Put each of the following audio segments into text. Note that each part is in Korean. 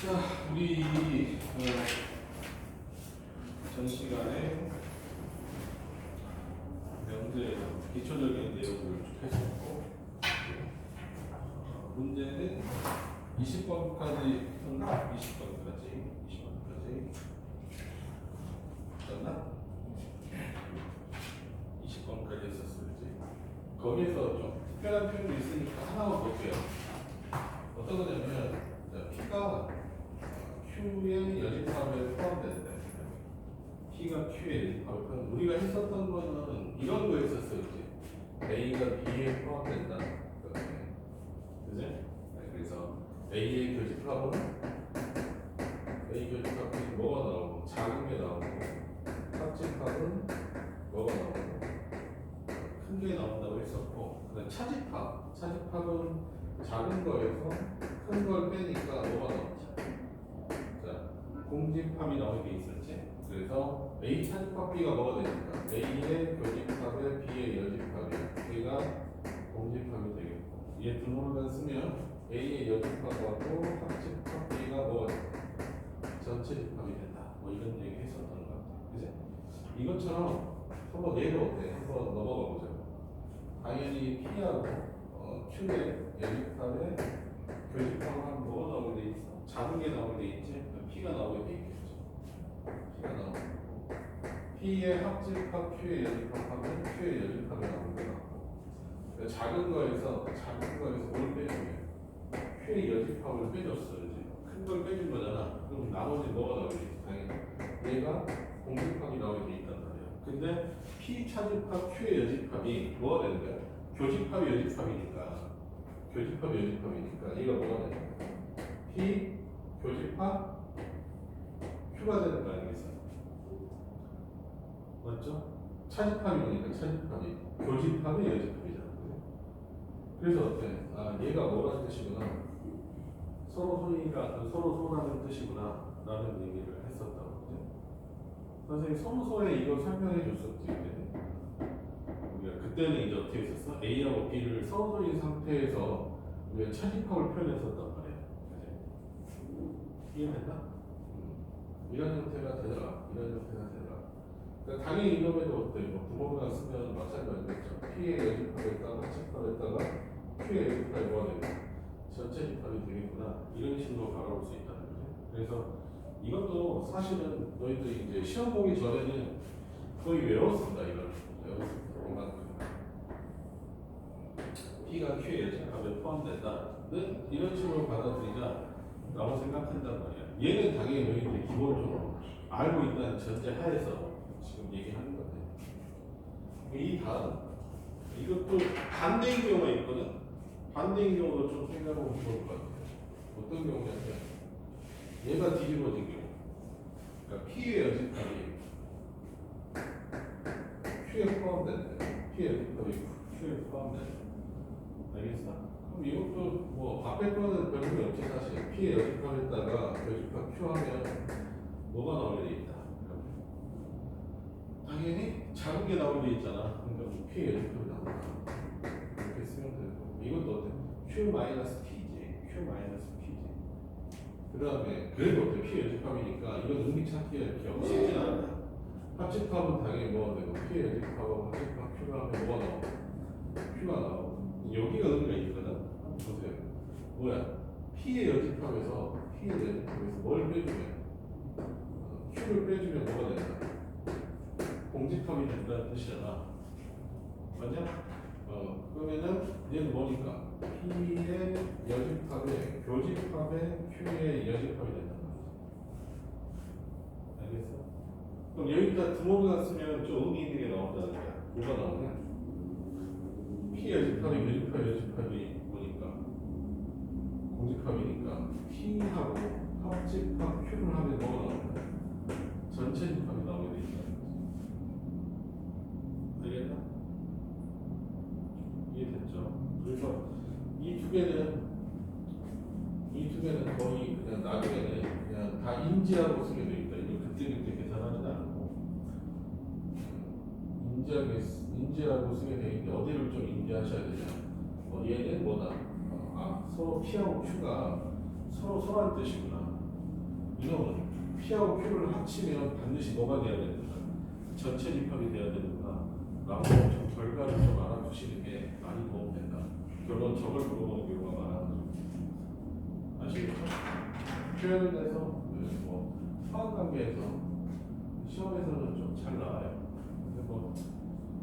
자, 우리 전 시간에 명제 기초적인 내용을 쭉 했었고, 문제는 20번까지 했나? 20번까지 했나? 20번까지 했었을지. 거기에서 좀 특별한 표현이 있으니까 하나만 볼게요. 어떤 거냐면, P가 Q의 여집합에 포함된다. P가 Q의 여집합에 포함된다. 우리가 했었던 거는 이런 거였었어요. A가 B에 포함된다. 그지? 그래서 A의 교집합은 A 교집합이 뭐가 나오고 작은 게 나오고 합집합은 뭐가 나오고 큰 게 나온다고 했었고, 그다음 차집합은 작은 거에서 큰 걸 빼니까 뭐가 나오지? 자, 공집합이 나오게 돼 있었지. 그래서 A 차집합 B가 뭐가 되니까 A의 교집합에 B의 여집합이 B가 공집합이 되겠고, 얘 두 놈만 쓰면 A의 여집합하고 합집합 B가 뭐가 된다? 전체 집합이 된다. 뭐 이런 얘기 했었던 것 같아. 그지? 이것처럼 한번 예로 한번 넘어가 보자. 당연히 P하고 Q의 여집합에 교집합하면 뭐가 나오게 돼 있어? 작은 게 나오게 돼 있지? P가 나오게 돼 있겠죠. P가 나오고 P의 합집합 Q의 여집합하면 Q의 여집합이 나오는 거 같고, 작은 거에서 뭘 빼주면 Q의 여집합을 빼줬어. 큰 걸 빼준 거잖아. 그럼 나머지 뭐가 나오게 돼 있어? 당연히 얘가 공집합이 나오게 돼 있단 말이야. 근데 P 차집합 Q의 여집합이 뭐가 되는 거야? 교집합이 여집합이니까 얘가 뭐가 되는 거야? P 교집합 Q가 되는 거 아니겠어? 맞죠? 차집합이 뭐니까 차집합이 교집합이 여집합이잖아. 그래서 어때? 아, 얘가 뭐라는 뜻이구나. 서로 소라는 뜻이구나 라는 얘기를 했었다고. 선생님이 서로서에 이걸 설명해 줬었지. 우리가 그때는 이제 어떻게 했었어? A하고 B를 서로서인 상태에서 우리가 차집합을 표현했었단 말이야. 이해됐나? 이런 형태가 되더라. 그러니까 당연히 이놈에도 어때? 뭐 부모가 쓰면 마찬가지겠죠. P의 여집합에다가 합집합에다가 Q의 여집합이 뭐가 되고 전체 집합이 되겠구나, 이런 식으로 바라볼 수 있다는 거죠. 그래서 이것도 사실은 너희들이 이제 시험 보기 전에는 거의 외웠습니다. 이걸 외웠습니다. 이만큼 P가 Q의 여집합에 포함된다는 이런 식으로 받아들이자라고 생각한단 말이야. 얘는 당연히 너희들이 기본적으로 알고 있다는 전제 하에서 지금 얘기하는 건데, 이 다음 이것도 반대인 경우가 있거든. 반대인 경우도 좀 생각해보면 좋을 것 같아요. 어떤 경우냐면 얘가 뒤집어진 경우, 그러니까 P의 여집합이 Q에 포함된대. P의 여집합이 Q에 포함된대. 알겠어? 그럼 이것도 뭐 앞에 거는 별 의미 없지 사실. P의 여집합에다가 여집합 Q 하면 뭐가 나오게 돼 있다. 당연히 작은 게 나오게 돼 있잖아. 그러니까 P의 여집합이 나온다. 이렇게 쓰면 되고, 이것도 어때? Q-P지. 그 다음에 그래도 어때? P 여집합이니까 이건 의미 찾기가 이렇게 쉽진 않아. 합집합은 당연히 뭐가 되고, P 여집합하고 합집합 Q가 하면 뭐가 나오고? Q가 나오고. 여기가 의미가 있거든. 보세요. 뭐야? P의 여집합에서 뭘 빼주면? Q를 빼주면 뭐가 된다? 공집합이 된다는 뜻이잖아. 맞냐? 그러면은 얘는 뭐니까? P의 여집합에 교집합에 Q의 여집합이 된단 말이야. 알겠어? 그럼 여기다 두모가 쓰면 좀 의미 있는 게 나온다는 거야. 뭐가 나오냐? P 여집합이 여집합이 뭐니까? 공집합이니까 P하고 합집합 Q를 하면 뭐가 나오냐? 전체 집합이 나오게 돼 있다는 거지. 알겠나? 이해됐죠? 그래서 이 두 개는 거의 그냥 나중에는 그냥 다 인지하고 쓰게 돼 있다. 이거 그때 계산하지는 않고 인지하고 쓰게 돼 있는데, 어디를 좀 인지하셔야 되냐? 얘는 뭐다? 서로 P하고 Q가 서로란 뜻이구나. 이놈은 P하고 Q를 합치면 반드시 뭐가 돼야 되는가? 전체 집합이 돼야 되는가? 라고 좀 결과를 좀 알아두시는 게 많이 도움된다. 결론 저걸 물어보는 경우가 많아가지고. 아시겠죠? 표현을 해서 뭐 화학관계에서 시험에서는 좀 잘 나와요. 근데 뭐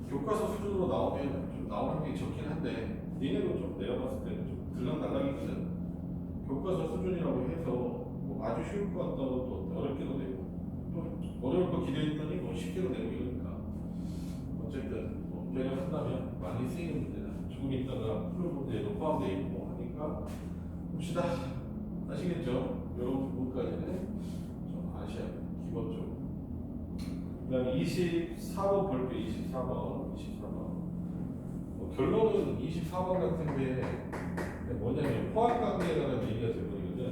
교과서 수준으로 나오면 좀 나오는 게 적긴 한데 얘네도 좀 내가 봤을 때는 좀 들락날락이거든. 교과서 수준이라고 해서 뭐 아주 쉬울 것 같다고 또 어렵게도 되고 또 어려울 거 기대했더니 뭐 쉽게도 되고 이러니까 어쨌든 뭐 문제를 한다면 많이 쓰이는 문제는 조금 있다가 풀 문제에도 포함되어 있고 하니까 봅시다. 아시겠죠? 이런 부분까지는 좀 아셔야 돼요. 기본적으로. 그 다음에 24번 볼게요. 24번. 뭐 결론은 24번 같은 게 뭐냐면 포함관계에 관한 얘기가 되거든요.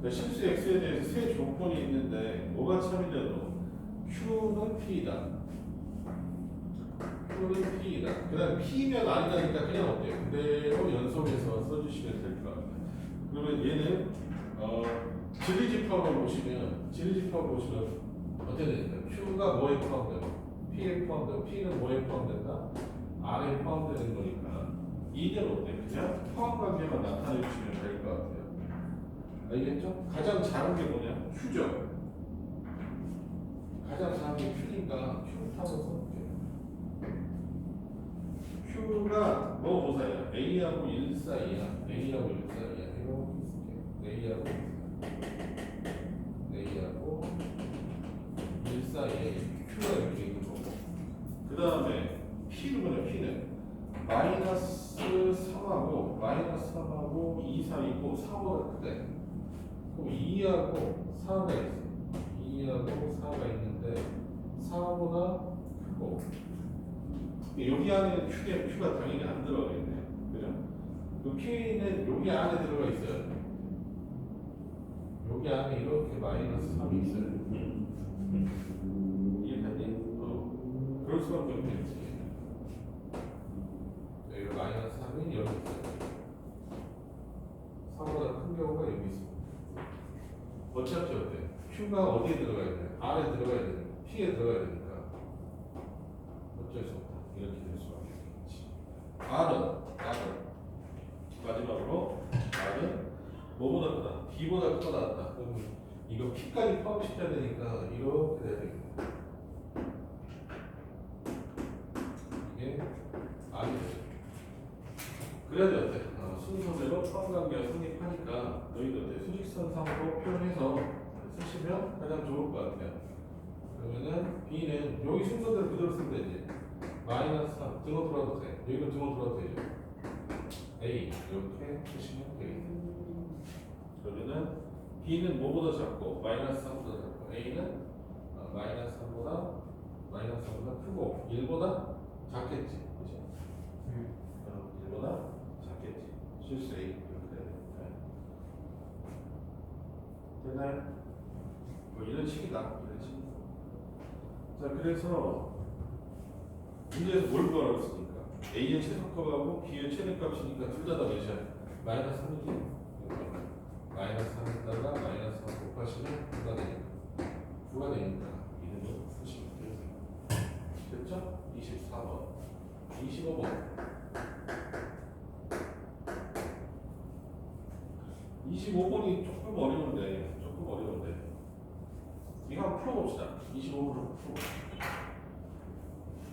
그러니까 실수 X에 대해서 세 조건이 있는데 뭐가 참이냐도 Q는 P이다. Q는 P이다. 그 다음에 P면 아니다니까 그냥 어때요? 그대로 연속해서 써주시면 될 것 같아요. 그러면 얘는 진리집합을 보시면 어떻게 되니까 Q가 뭐에 포함되고 P에 포함되고 P는 뭐에 포함된다? R에 포함되는 거니까 이대로 그냥 포함관계만 나타내 주시면 될 것 같아요. 알겠죠? 가장 작은 게 뭐냐? Q죠. 가장 작은 게 Q니까 Q 타고 써볼게요. Q가 뭐 보사야? A하고 1 사이야. A하고 1 사이야. 이거 쓸게요. A하고 1 사이에 Q가 이렇게 있는 거고. 그 다음에 P는 뭐냐? P는 마이너스 3하고 2 사이고 4보다 크대. 그럼 2하고 4가 있어. 2하고 4가 있는데 4보다 크고 여기 안에 Q가 당연히 안 들어가겠네요. 그죠? 그 P는 여기 안에 들어가 있어요. 여기 안에 이렇게 마이너스 3이 있어요. 이해했니? 그럴 수밖에 없겠지. 여기 마이너스 3이 여기 있어요. 4보다 큰 경우가 여기 있습니다. 어차피 어때? Q가 어디에 들어가야 돼? R에 들어가야 되니까 P에 들어가야 되니까 어쩔 수 없다. 이렇게 될 수밖에 없겠지. R은 마지막으로 R은 뭐보다 크다? B보다 크다 낫다. 그럼 이거 P까지 포함시켜야 되니까 이렇게 돼야 되겠다. 이게 R이 돼요. 그래야지 어때? 순서대로 포함관계가 성립하니까 너희들 어때? 수직선상으로 표현해서 쓰시면 가장 좋을 것 같아요. 그러면은 B는 여기 순서대로 그대로 쓰면 되지. 마이너스 3 등호 돌아도 돼. 여기도 등호 돌아도 되죠. A 이렇게 쓰시면 되겠네요. 그러면은 B는 뭐보다 작고 마이너스 3보다 작고 A는 마이너스 3보다 크고 1보다 작겠지. 그렇죠? 1보다 작겠지. 실수 A 이렇게 되니까. 되나요? 뭐 이런 식이다. 이런 식. 자, 그래서 문제에서 뭘 구하라고 했으니까 A의 최소값하고 B의 최대값이니까 둘 다 몇이야? 마이너스 3이지? 마이너스 3에다가 마이너스 3 곱하시면 9가 되니까 9가 되니까 이름을 쓰시면 돼요. 됐죠? 24번 25번 25번이 조금 어려운데 이거 한번 풀어봅시다. 25번을 풀어봅시다.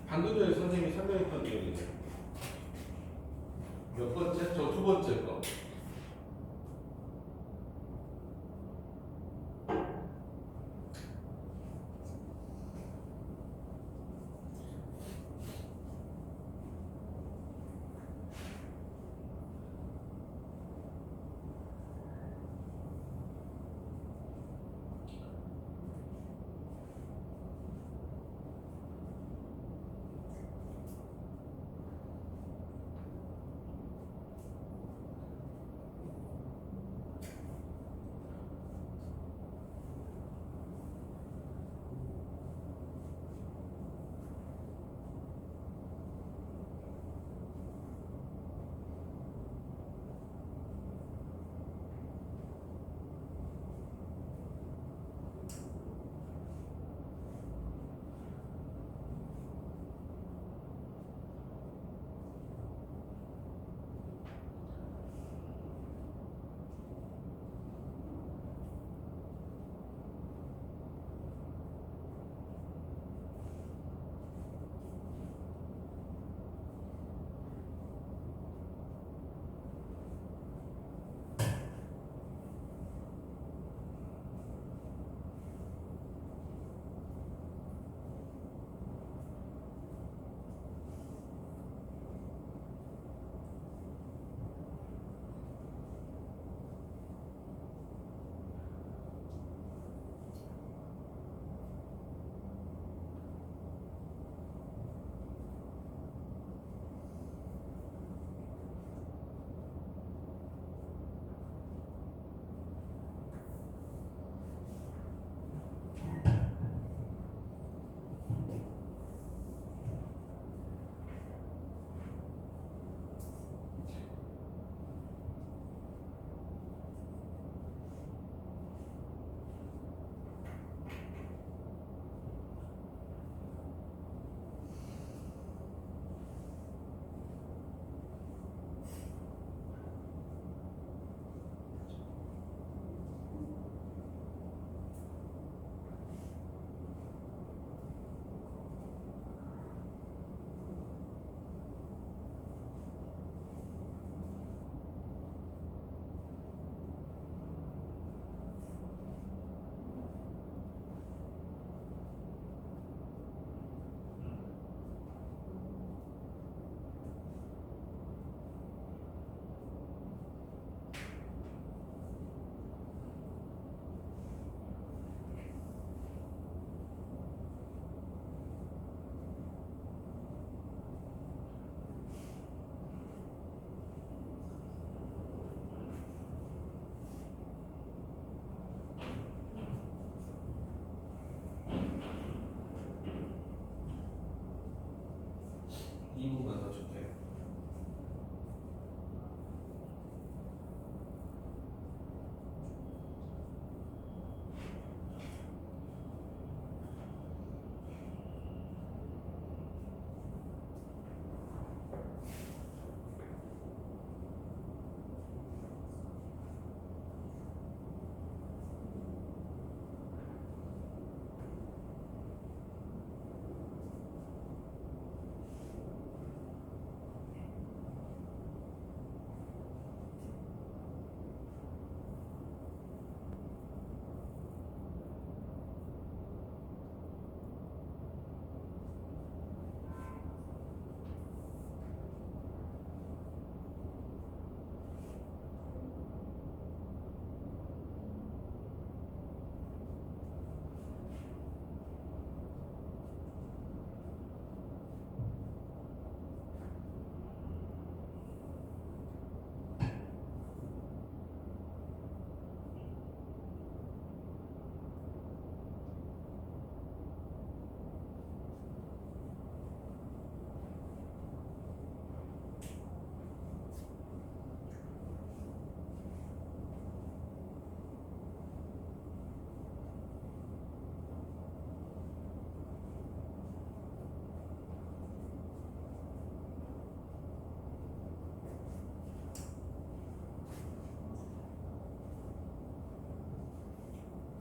방금 전에 선생님이 설명했던 내용이에요. 몇 번째? 저 두 번째 거. 이 부분만 더 줄게요.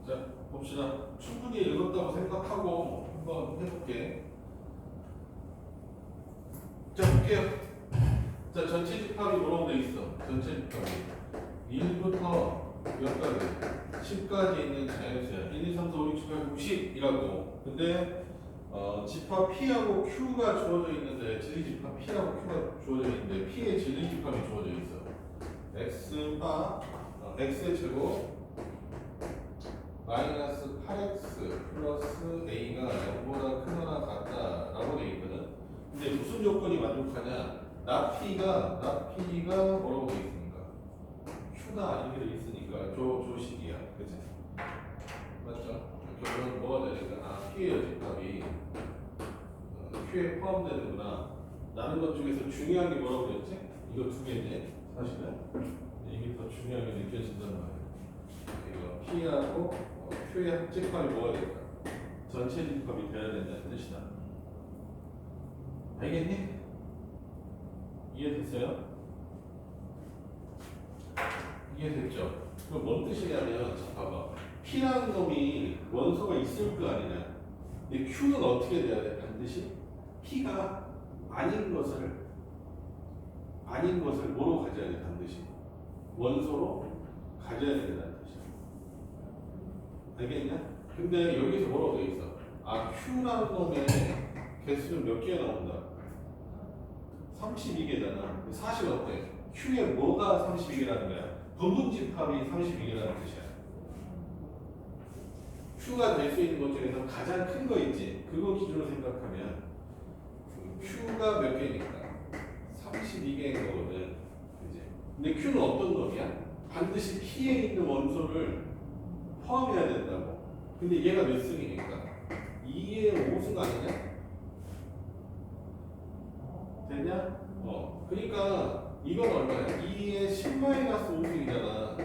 자, 봅시다. 충분히 읽었다고 생각하고 한번 해볼게. 자, 볼게요. 자, 전체 집합이 뭐라고 돼 있어? 전체 집합이 1부터 몇 가지? 10까지 있는 자연수야. 1, 2, 3, 4, 5, 6, 7, 8, 9, 10이라고. 근데 집합 P하고 Q가 주어져 있는데 진리 집합 P하고 Q가 주어져 있는데 P의 진리 집합이 주어져 있어. X바 X의 제곱 마이너스 8x 플러스 a가 0보다 크거나 같다라고 되어 있거든. 근데 무슨 조건이 만족하냐? 나 P가 뭐라고 되어 있습니까? Q가 아니게 되어 있으니까 조식이야, 그치? 맞죠? 결국은 뭐가 되니까 P의 여집합이 Q에 포함되는구나. 라는 것 중에서 중요한 게 뭐라고 그랬지? 이거 두 개인데 사실은 이게 더 중요하게 느껴진단 말이야. 이거 P하고 Q의 합집합이 뭐가 될까? 전체 집합이 돼야 된다는 뜻이다. 알겠니? 이해됐어요? 이해됐죠? 그럼 뭔 뜻이냐면, 자, 봐봐. P라는 놈이 원소가 있을 거 아니냐? 근데 Q는 어떻게 돼야 돼? 반드시 P가 아닌 것을 뭐로 가져야 돼? 반드시 원소로 가져야 된다는 뜻이야. 알겠냐? 근데 여기서 뭐라고 돼 있어? Q라는 놈의 개수는 몇 개가 나온다? 32개잖아. 사실 어때? Q의 뭐가 32개라는 거야? 부분집합이 32개라는 뜻이야. Q가 될 수 있는 것 중에서 가장 큰 거 있지? 그거 기준으로 생각하면 Q가 몇 개니까? 32개인 거거든. 그치? 근데 Q는 어떤 놈이야? 반드시 P에 있는 원소를 포함해야 된다고. 근데 얘가 몇 승이니까? 2의 5승 아니냐? 됐냐? 그러니까 이건 얼마야? 2의 10-5승이잖아.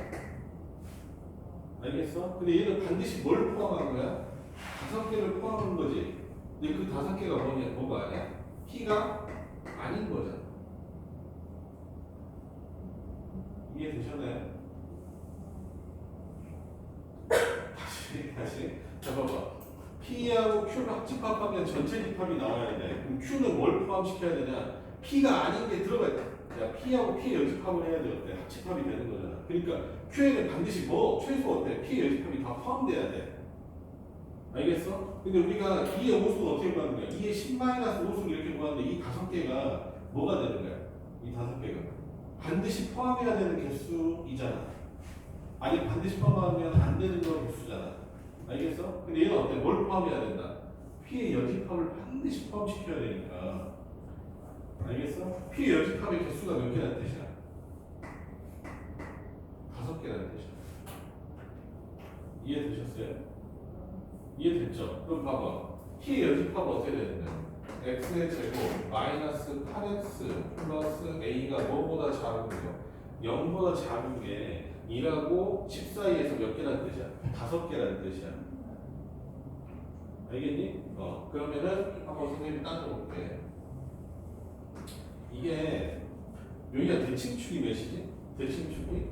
알겠어? 근데 얘는 반드시 뭘 포함한 거야? 5개를 포함한 거지. 근데 그 5개가 뭐가 아니야? P가 아닌 거잖아. 이해되셨나요? 다시. 자, 봐봐. P하고 Q를 합집합하면 전체 집합이 나와야 돼. 그럼 Q는 뭘 포함시켜야 되냐? P가 아닌 게 들어가야 돼. 야, P하고 P 여집합을 해야 돼. 어때? 합집합이 되는 거잖아. 그러니까 Q에는 반드시 최소 어때? P 여집합이 다 포함돼야 돼. 알겠어? 근데 우리가 2의 5승 어떻게 구하는 거야? 2의 10-5승 이렇게 구하는데 이 5개가 뭐가 되는 거야? 이 5개가 반드시 포함해야 되는 개수이잖아. 아니 반드시 포함하면 안 되는 건 개수잖아. 알겠어? 근데 얘는 어때? 뭘 포함해야 된다? P의 여집합을 반드시 포함시켜야 되니까. 알겠어? P의 여집합의 개수가 몇 개라는 뜻이야? 5개라는 뜻이야. 이해되셨어요? 이해됐죠? 그럼 봐봐. P의 여집합은 어떻게 되는 거야? x의 제곱 마이너스 8x 플러스 a가 뭐보다 작은 거죠? 0보다 작은 게 2라고 10 사이에서 몇 개라는 뜻이야? 5개라는 뜻이야. 알겠니? 그러면은 한번 선생님이 따져볼게. 이게 여기가 대칭축이 몇이지? 대칭축이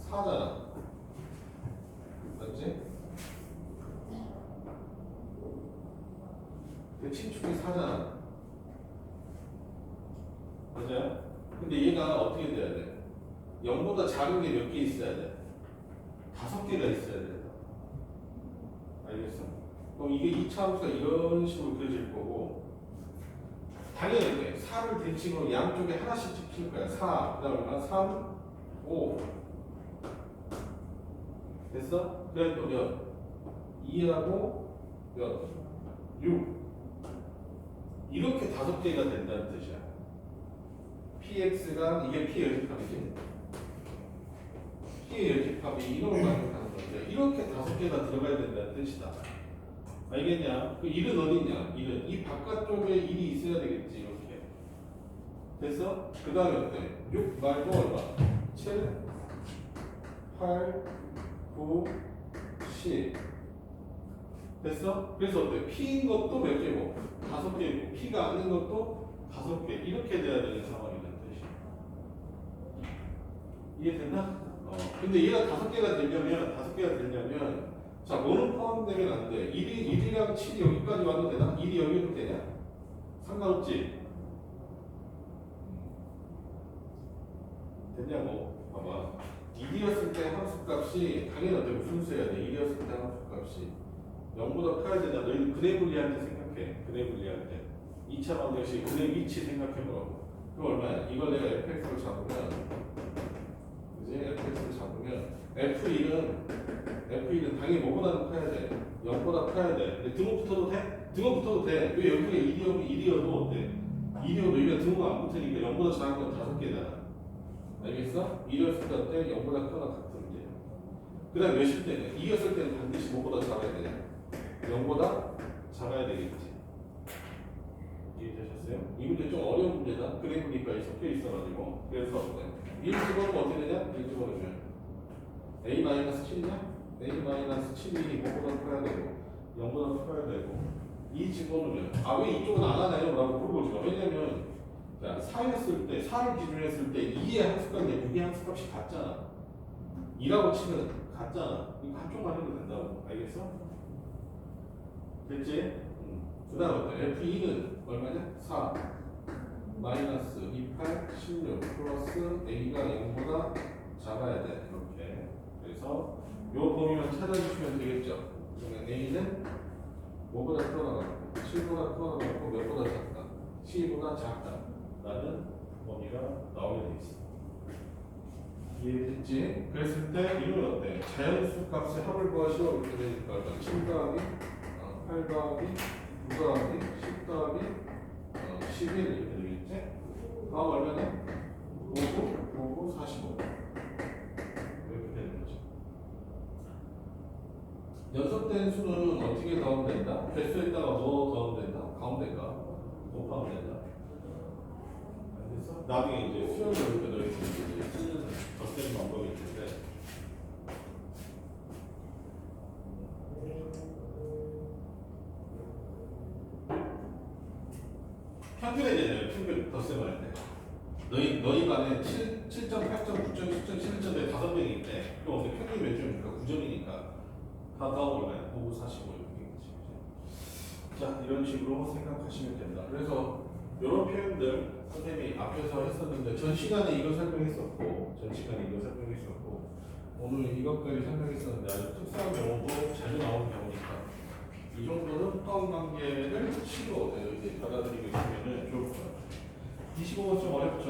4잖아. 맞지? 대칭축이 4잖아. 맞아요? 근데 얘가 어떻게 돼야 돼? 0보다 작은 게 몇 개 있어야 돼? 5개가 있어야 돼. 알겠어? 그럼 이게 2차 함수가 이런 식으로 그려질 거고, 당연히 4를 대칭으로 양쪽에 하나씩 찍힐 거야. 4, 그 다음에 3, 5. 됐어? 그래 또 몇? 2하고 몇? 6. 이렇게 5개가 된다는 뜻이야. px가 이게 p의 열집합이지. p의 열집합이 이놈을 만족하는 건데 이렇게 5개가 들어가야 된다는 뜻이다. 알겠냐? 그 1은 어딨냐? 1은 이 바깥쪽에 1이 있어야 되겠지. 이렇게. 됐어? 그 다음에 어때? 6 말고 얼마? 7, 8, 9, 10. 됐어? 그래서 어때? p인 것도 몇 개고? 5개고. p가 아닌 것도 5개. 이렇게 돼야 되는 상황이라는 뜻이야. 이해됐나? 근데 얘가 5개가 되려면 자, 뭐는 포함되면 안 돼. 1이랑 7이 여기까지 와도 되나? 1이 여기도 되냐? 상관없지? 됐냐고? 봐봐. 1이었을 때 함수값이 당연히 어때? 무슨 수여야 돼? 1이었을 때 함수값이 0보다 커야 되냐? 너희는 근의 분리할 때 생각해. 근의 분리할 때. 2차 방정식 근의 위치 생각해보라고. 그럼 얼마야? 이걸 내가 fx로 잡으면 그지? fx로 잡으면 F1은 당연히 뭐보다는 커야 돼. 0보다 커야 돼. 근데 등호 붙어도 돼? 등호 붙어도 돼. 왜 여기가 1이어도 어때? 1이어도 여기가 등호가 안 붙으니까 0보다 작은 건 5개잖아. 알겠어? 1이었을 때 0보다 크거나 같은 문제. 그 다음에 몇일 때는? 2였을 때는 반드시 뭐보다 작아야 되냐? 0보다 작아야 되겠지. 이해되셨어요? 이 문제 좀 어려운 문제다. 그래 보니까 섞여 있어가지고. 그래서 1 집어넣으면 어떻게 되냐? 1 집어넣으면 a-7이냐? a-7이 뭐보다 커야 되고 0보다 커야 되고 2 집어넣으면 왜 이쪽은 안 하나요? 라고 물어보죠. 왜냐면 4였을 때 4를 기준으로 했을 때 2의 함수값이 6의 함수값이 같잖아. 2라고 치면 같잖아. 이거 한쪽만 해도 된다고. 알겠어? 됐지? 그 다음 F2는 얼마냐? 4 마이너스 28, 16 플러스 a가 0보다 작아야 돼. 이렇게. 그래서 요 범위만 찾아주시면 되겠죠. 그러면 a는 5보다 크거나 7보다 크거나 몇보다 작다? 12보다 작다. 라는 범위가 나오게 돼 있어. 이해됐지? 그랬을 때 이건 어때? 자연수 값의 합을 구하시오 이렇게 되니까 7 더하기 8 더하기 9 더하기 10 더하기 11 이렇게 되겠지? 다음 얼마냐? 5, 45 이렇게 되는 거죠. 연속된 수는 어떻게 더하면 된다? 개수에다가 뭐 더하면 된다? 가운데가 곱하면 된다. 알겠어? 나중에 이제 수열 넣을 때 너희 쓰는 덧셈 방법이 있는데 평균에 되잖아요. 평균 덧셈할 때. 너희 반에 7점, 8점, 9점, 10점, 11점에 5명이 있대. 그럼 어때? 평균이 몇 점입니까? 9점이니까. 다 얼마야? 5, 45 이렇게 있지. 자, 이런 식으로 생각하시면 된다. 그래서 이런 표현들 선생님이 앞에서 했었는데 전 시간에 이거 설명했었고 오늘 이것까지 설명했었는데 아주 특수한 경우도 자주 나오는 경우니까 이 정도는 포함 관계를 치고 이제 받아들이고 있으면 좋을 것 같아요. 25번 좀 어렵죠?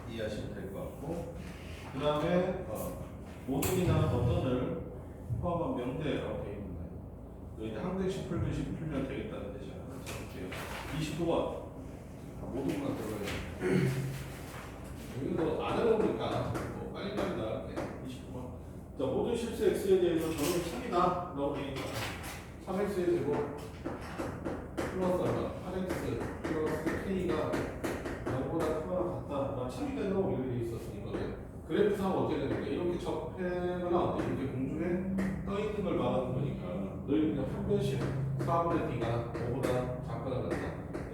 이해하시면 될 것 같고 그 다음에 모든이나 어떤을 포함한 명대라고 되어 있는데 이제 한 대씩 풀듯이 풀면 되겠다는 뜻이야. 볼게요. 29번 모든만 들어가요. 여기도 안 해보니까 빨리빨리 나갈게. 29번. 자, 모든 실수 x에 대해서 저는 3이다 라고 되어 있다. 3x의 제곱 플러스 얼마? 8x 플러스 k가 0보다 크거나 같다. 참이 된다고 이렇게 돼 있었으니까 그래프상 어떻게 되는 거야? 이렇게 접해거나 이렇게 공중에 떠 있는 걸 말하는 거니까 너희 그냥 한 변씩 4분의 d가 5보다 작거나 같다,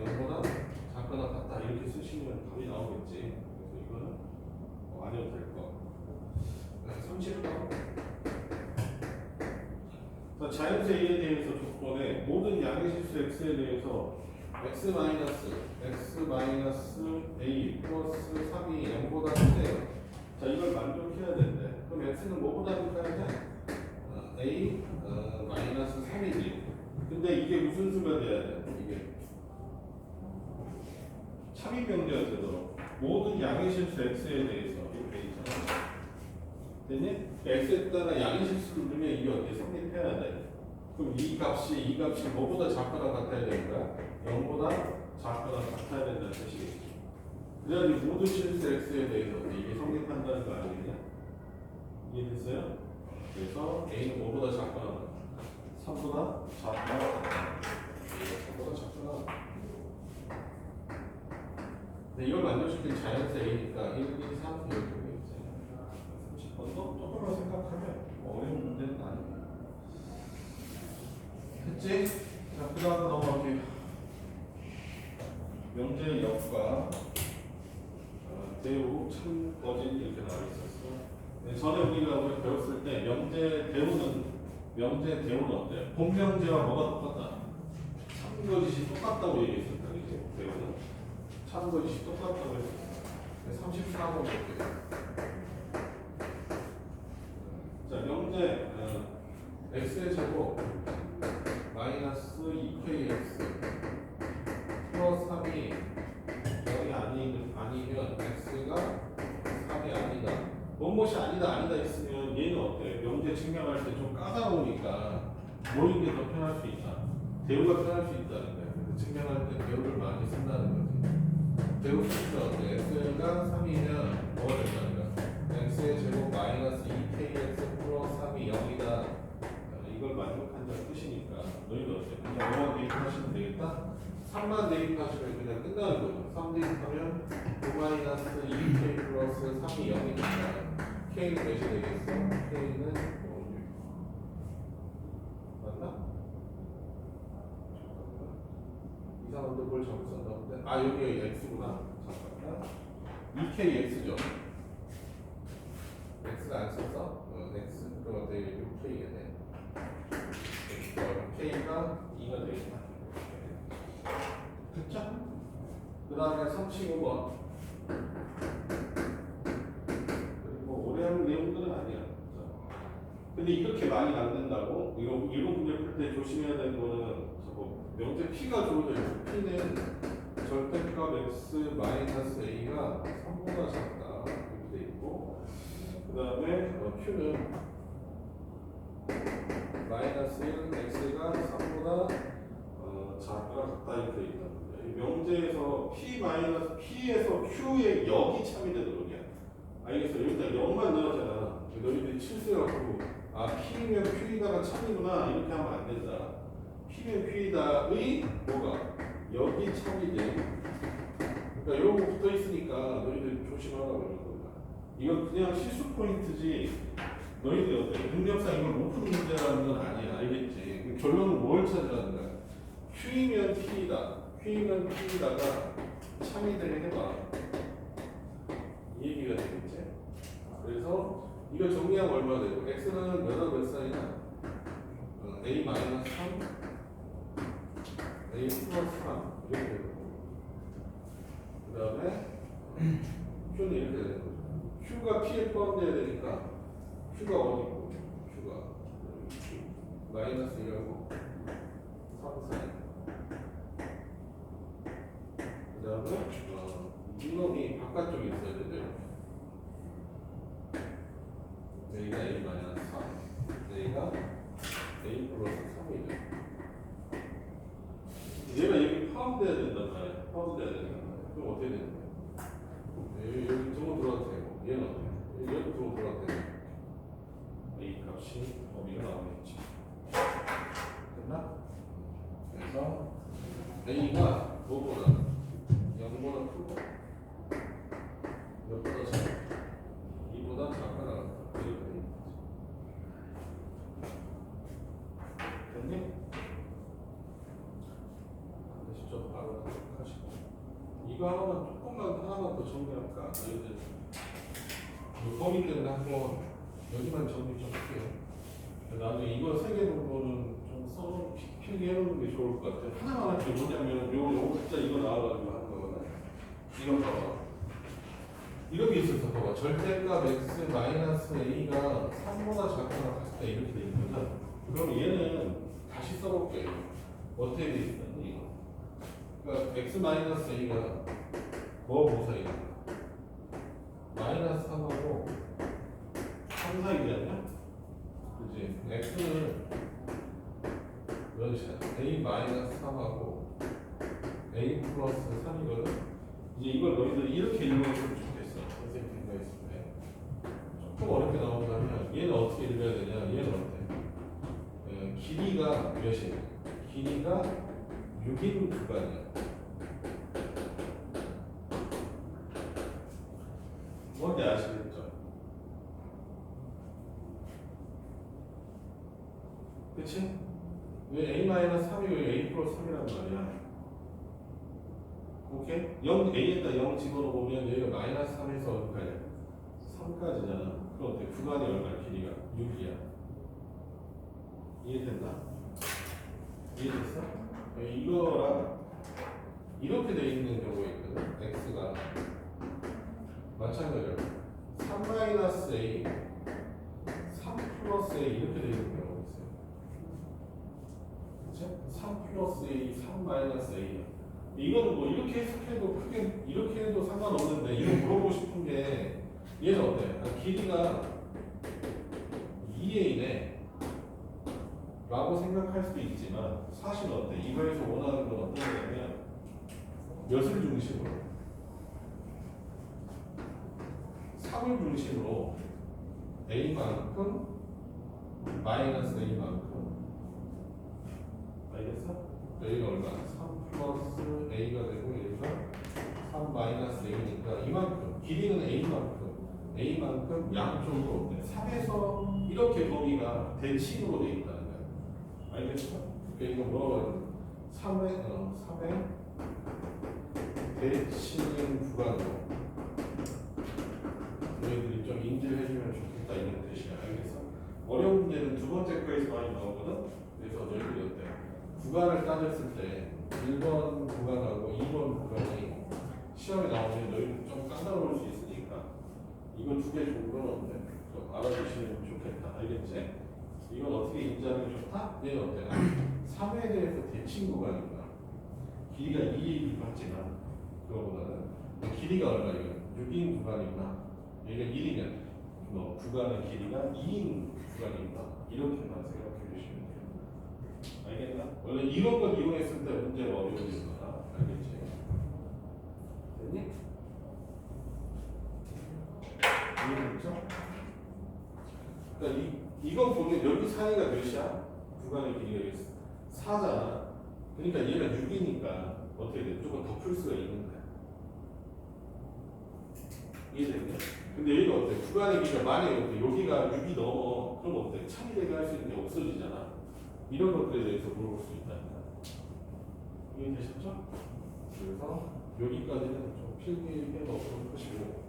0보다 작거나 같다 이렇게 쓰시면 답이 나오겠지. 그래서 이거는 안 해도 될 거. 30번. 자연수 A에 대해서 조건에 모든 양의실수 X에 대해서 x A 플러스 3이 0보다 크대요. 자, 이걸 만족해야 되는데 그럼 x는 뭐보다 클까요? A 마이너스 3이지. 근데 이게 무슨 수가 돼야 돼? 이게 참이병제가 되도록 모든 양의실수 X에 대해서 이렇게 있잖아. 됐니? x에 따라 양의실수를 넣으면 이게 어떻게 성립해야 돼? 그럼 이 값이 뭐보다 작거나 같아야 되는 거야? 0보다 작거나 같아야 된다는 뜻이겠지. 그래야지 모든 실수 x에 대해서 이게 성립한다는 거 아니겠냐? 이해됐어요? 그래서 a는 뭐보다 작거나 같다. 3보다 작거나 같다. 3보다 작거나 같다. 근데 이걸 만족시킨 자연수 a니까 1, 2, 3 이렇게 되겠지. 30번도 조금만 생각하면 어려운 문제는 아니에요. 됐지? 자, 그 다음 넘어갈게요. 명제의 역과 대우, 참거진 이렇게 나와 있었어. 네, 전에 우리가 배웠을 때 명제 대우는 어때요? 본명제와 뭐가 똑같다? 참거짓이 똑같다고 얘기했었다. 그지? 대우는 참거짓이 똑같다고 했었어. 34번 볼게요. 자, 명제 x의 제곱 마이너스 2kx 플러스 3이 0이 아니면 x가 3이 아니다. 뭔것이 아니다 있으면 얘는 어때? 명제 증명할 때 좀 까다로우니까 모르는 게 더 편할 수 있다. 대우가 편할 수 있다는 거야. 그래서 증명할 때 대우를 많이 쓴다는 거지. 대우 수가 어때? x가 3이면 뭐가 된다는 거야? x의 제곱 마이너스 2kx 플러스 3이 0이다. 이걸 만족한다는 뜻이니까 너희도 어때? 그냥 5만 대입하시면 되겠다? 3만 대입하시면 그냥 끝나는 거죠. 3 대입하면 9-2k 플러스 3이 0이니까 k는 몇이 되겠어? k는 6 맞나? 이 사람도 뭘 잘못 썼나 본데? 아 여기 x구나. 잠깐만 2kx죠? x가 안 썼어? x 그거 되게 6k겠네. k가 2가 되겠다. 됐죠? 그 다음에 35번. 그리고 오래 하는 내용들은 아니야. 근데 이렇게 많이 남는다고? 이거 문제 풀 때 조심해야 되는 거는 저거 명제 p가 주어져 있고 p는 절대값 x 마이너스 a가 3보다 작다 이렇게 돼 있고 그 다음에 q는 마이너스 1 x가 3보다 작거나 같다 이렇게 있다. 명제에서 p에서 q의 역이 참이 되도록이야. 알겠어? 여기다 0만 넣었잖아. 너희들이 실수해갖고 p면 q이다가 참이구나 이렇게 하면 안 된다. p면 q이다의 뭐가 역이 참이지. 그러니까 이런 거 붙어 있으니까 너희들 조심하라고 그러는 거야. 이건 그냥 실수 포인트지. 너희들 어때? 능력상 이걸 못 푸는 문제라는 건 아니야. 알겠지? 결론은 뭘 찾으라는 거야? Q이면 P다가 참이 되게 해봐. 이 얘기가 되겠지? 그래서 이거 정리하면 얼마 되고 X는 몇 살이냐? A 마이너스 3 A 플러스 3 이렇게 되고 그 다음에 Q는 이렇게 되는 거죠. Q가 P에 포함되어야 되니까 Q가 어디 있고? Q가 마이너스 1하고 3, 4 그 다음에 이놈이 바깥쪽에 있어야 되죠. A가 A 마이너스 3 A가 A 플러스 3이죠. 얘가 여기 포함돼야 된단 말이야. 포함돼야 된단 말이야. 그럼 어떻게 되는 거야? 여기 등호 들어가도 되고 얘는 어떻게 여기 등호 들어가도 되고 A 값이 범위가 나오겠지. 됐나? 그래서 A가 뭐보다 0보다 크고 몇보다 작아? 2보다 작거나 같다. 이렇게 돼 있는 거지. 됐니? 다시 좀 바로 하시고 이거 하나만 더 정리할까? 이제 범위 때문에 한번 여기만 정리 좀 할게요. 나중에 이거 세 개 정도는 좀 써서 필기해놓는 게 좋을 것 같아요. 하나만 할게 뭐냐면 요거 진짜 이거 나와가지고 하는 거거든. 이거 봐봐. 이런 게 있었어. 봐봐. 절대값 x 마이너스 a가 3보다 작거나 같을 때 이렇게 돼 있거든. 그럼 얘는 다시 써볼게요. 어떻게 돼 있는 이거? 그러니까 x 마이너스 a가 뭐 사이야? 마이너스 3하고 3 사이잖냐? 그치? x는 이런 식이야. a 마이너스 3하고 a 플러스 3이거든. 이제 이걸 너희들 이렇게 읽어줬으면 좋겠어. 선생님 생각했을 때. 조금 어렵게 나온다면 얘는 어떻게 읽어야 되냐? 얘는 어때? 길이가 몇이야? 길이가 6인 구간이야. 뭔지 아시겠죠? 그치? 왜 a-3이 왜 a 플러스 3이란 말이야? 오케이? 0, a에다 0 집어넣으면 여기가 마이너스 3에서 어디까지? 3까지잖아. 그럼 어때? 구간이 얼마야? 길이가 6이야. 이해된다? 이해됐어? 이거랑 이렇게 돼 있는 경우가 있거든. x가 마찬가지로 3 마이너스 a 3 플러스 a 이렇게 돼 있는 경우가 있어요. 그치? 3 플러스 a 3 마이너스 a 이거는 뭐 이렇게 해석해도 크게 이렇게 해도 상관없는데 이거 물어보고 싶은 게 얘는 어때? 길이가 2a네 라고 생각할 수도 있지만 사실은 어때? 이거에서 원하는 건 어떤 거냐면 몇을 중심으로 3을 중심으로 a만큼 마이너스 a만큼 알겠어? 여기가 얼마? 3 플러스 a가 되고 여기가 3 마이너스 a니까 이만큼 길이는 a만큼 양쪽으로 3에서 이렇게 범위가 대칭으로 되어 있다는 거야. 알겠어? 그러니까 이거 뭐라고 하는 3의 대칭인 구간으로 너희들이 좀 인지를 해주면 좋겠다 이런 뜻이야. 알겠어? 어려운 문제는 두 번째 거에서 많이 나오거든? 그래서 너희들이 어때? 구간을 따졌을 때 1번 구간하고 2번 구간이 시험에 나오면 너희들 좀 까다로울 수 있으니까 이거 두 개 정도는 어때? 좀 알아주시면 좋겠다. 알겠지? 이건 어떻게 인지하는 게 좋다? 얘는 어때? 3에 대해서 대칭 구간이구나. 길이가 2이기도 하지만 그거보다는 길이가 얼마? 이거 6인 구간이구나. 여기가 1이면 너 구간의 길이가 2인 구간이구나. 이렇게만 생각해 주시면 돼요. 알겠나? 원래 이런 걸 이용했을 때 문제가 어려워지는 거야. 알겠지? 됐니? 이해됐죠? 그러니까 이건 보면 여기 사이가 몇이야? 구간의 길이가 4잖아. 그러니까 얘가 6이니까 어떻게 돼? 조금 더 풀 수가 있는 거야. 이해됐냐? 근데 얘가 어때? 구간의 길이가 만약에 어때? 여기가 6이 넘어. 그럼 어때? 차이되게 할 수 있는 게 없어지잖아. 이런 것들에 대해서 물어볼 수 있다니까. 이해되셨죠? 그래서 여기까지는 좀 필기해 놓도록 하시고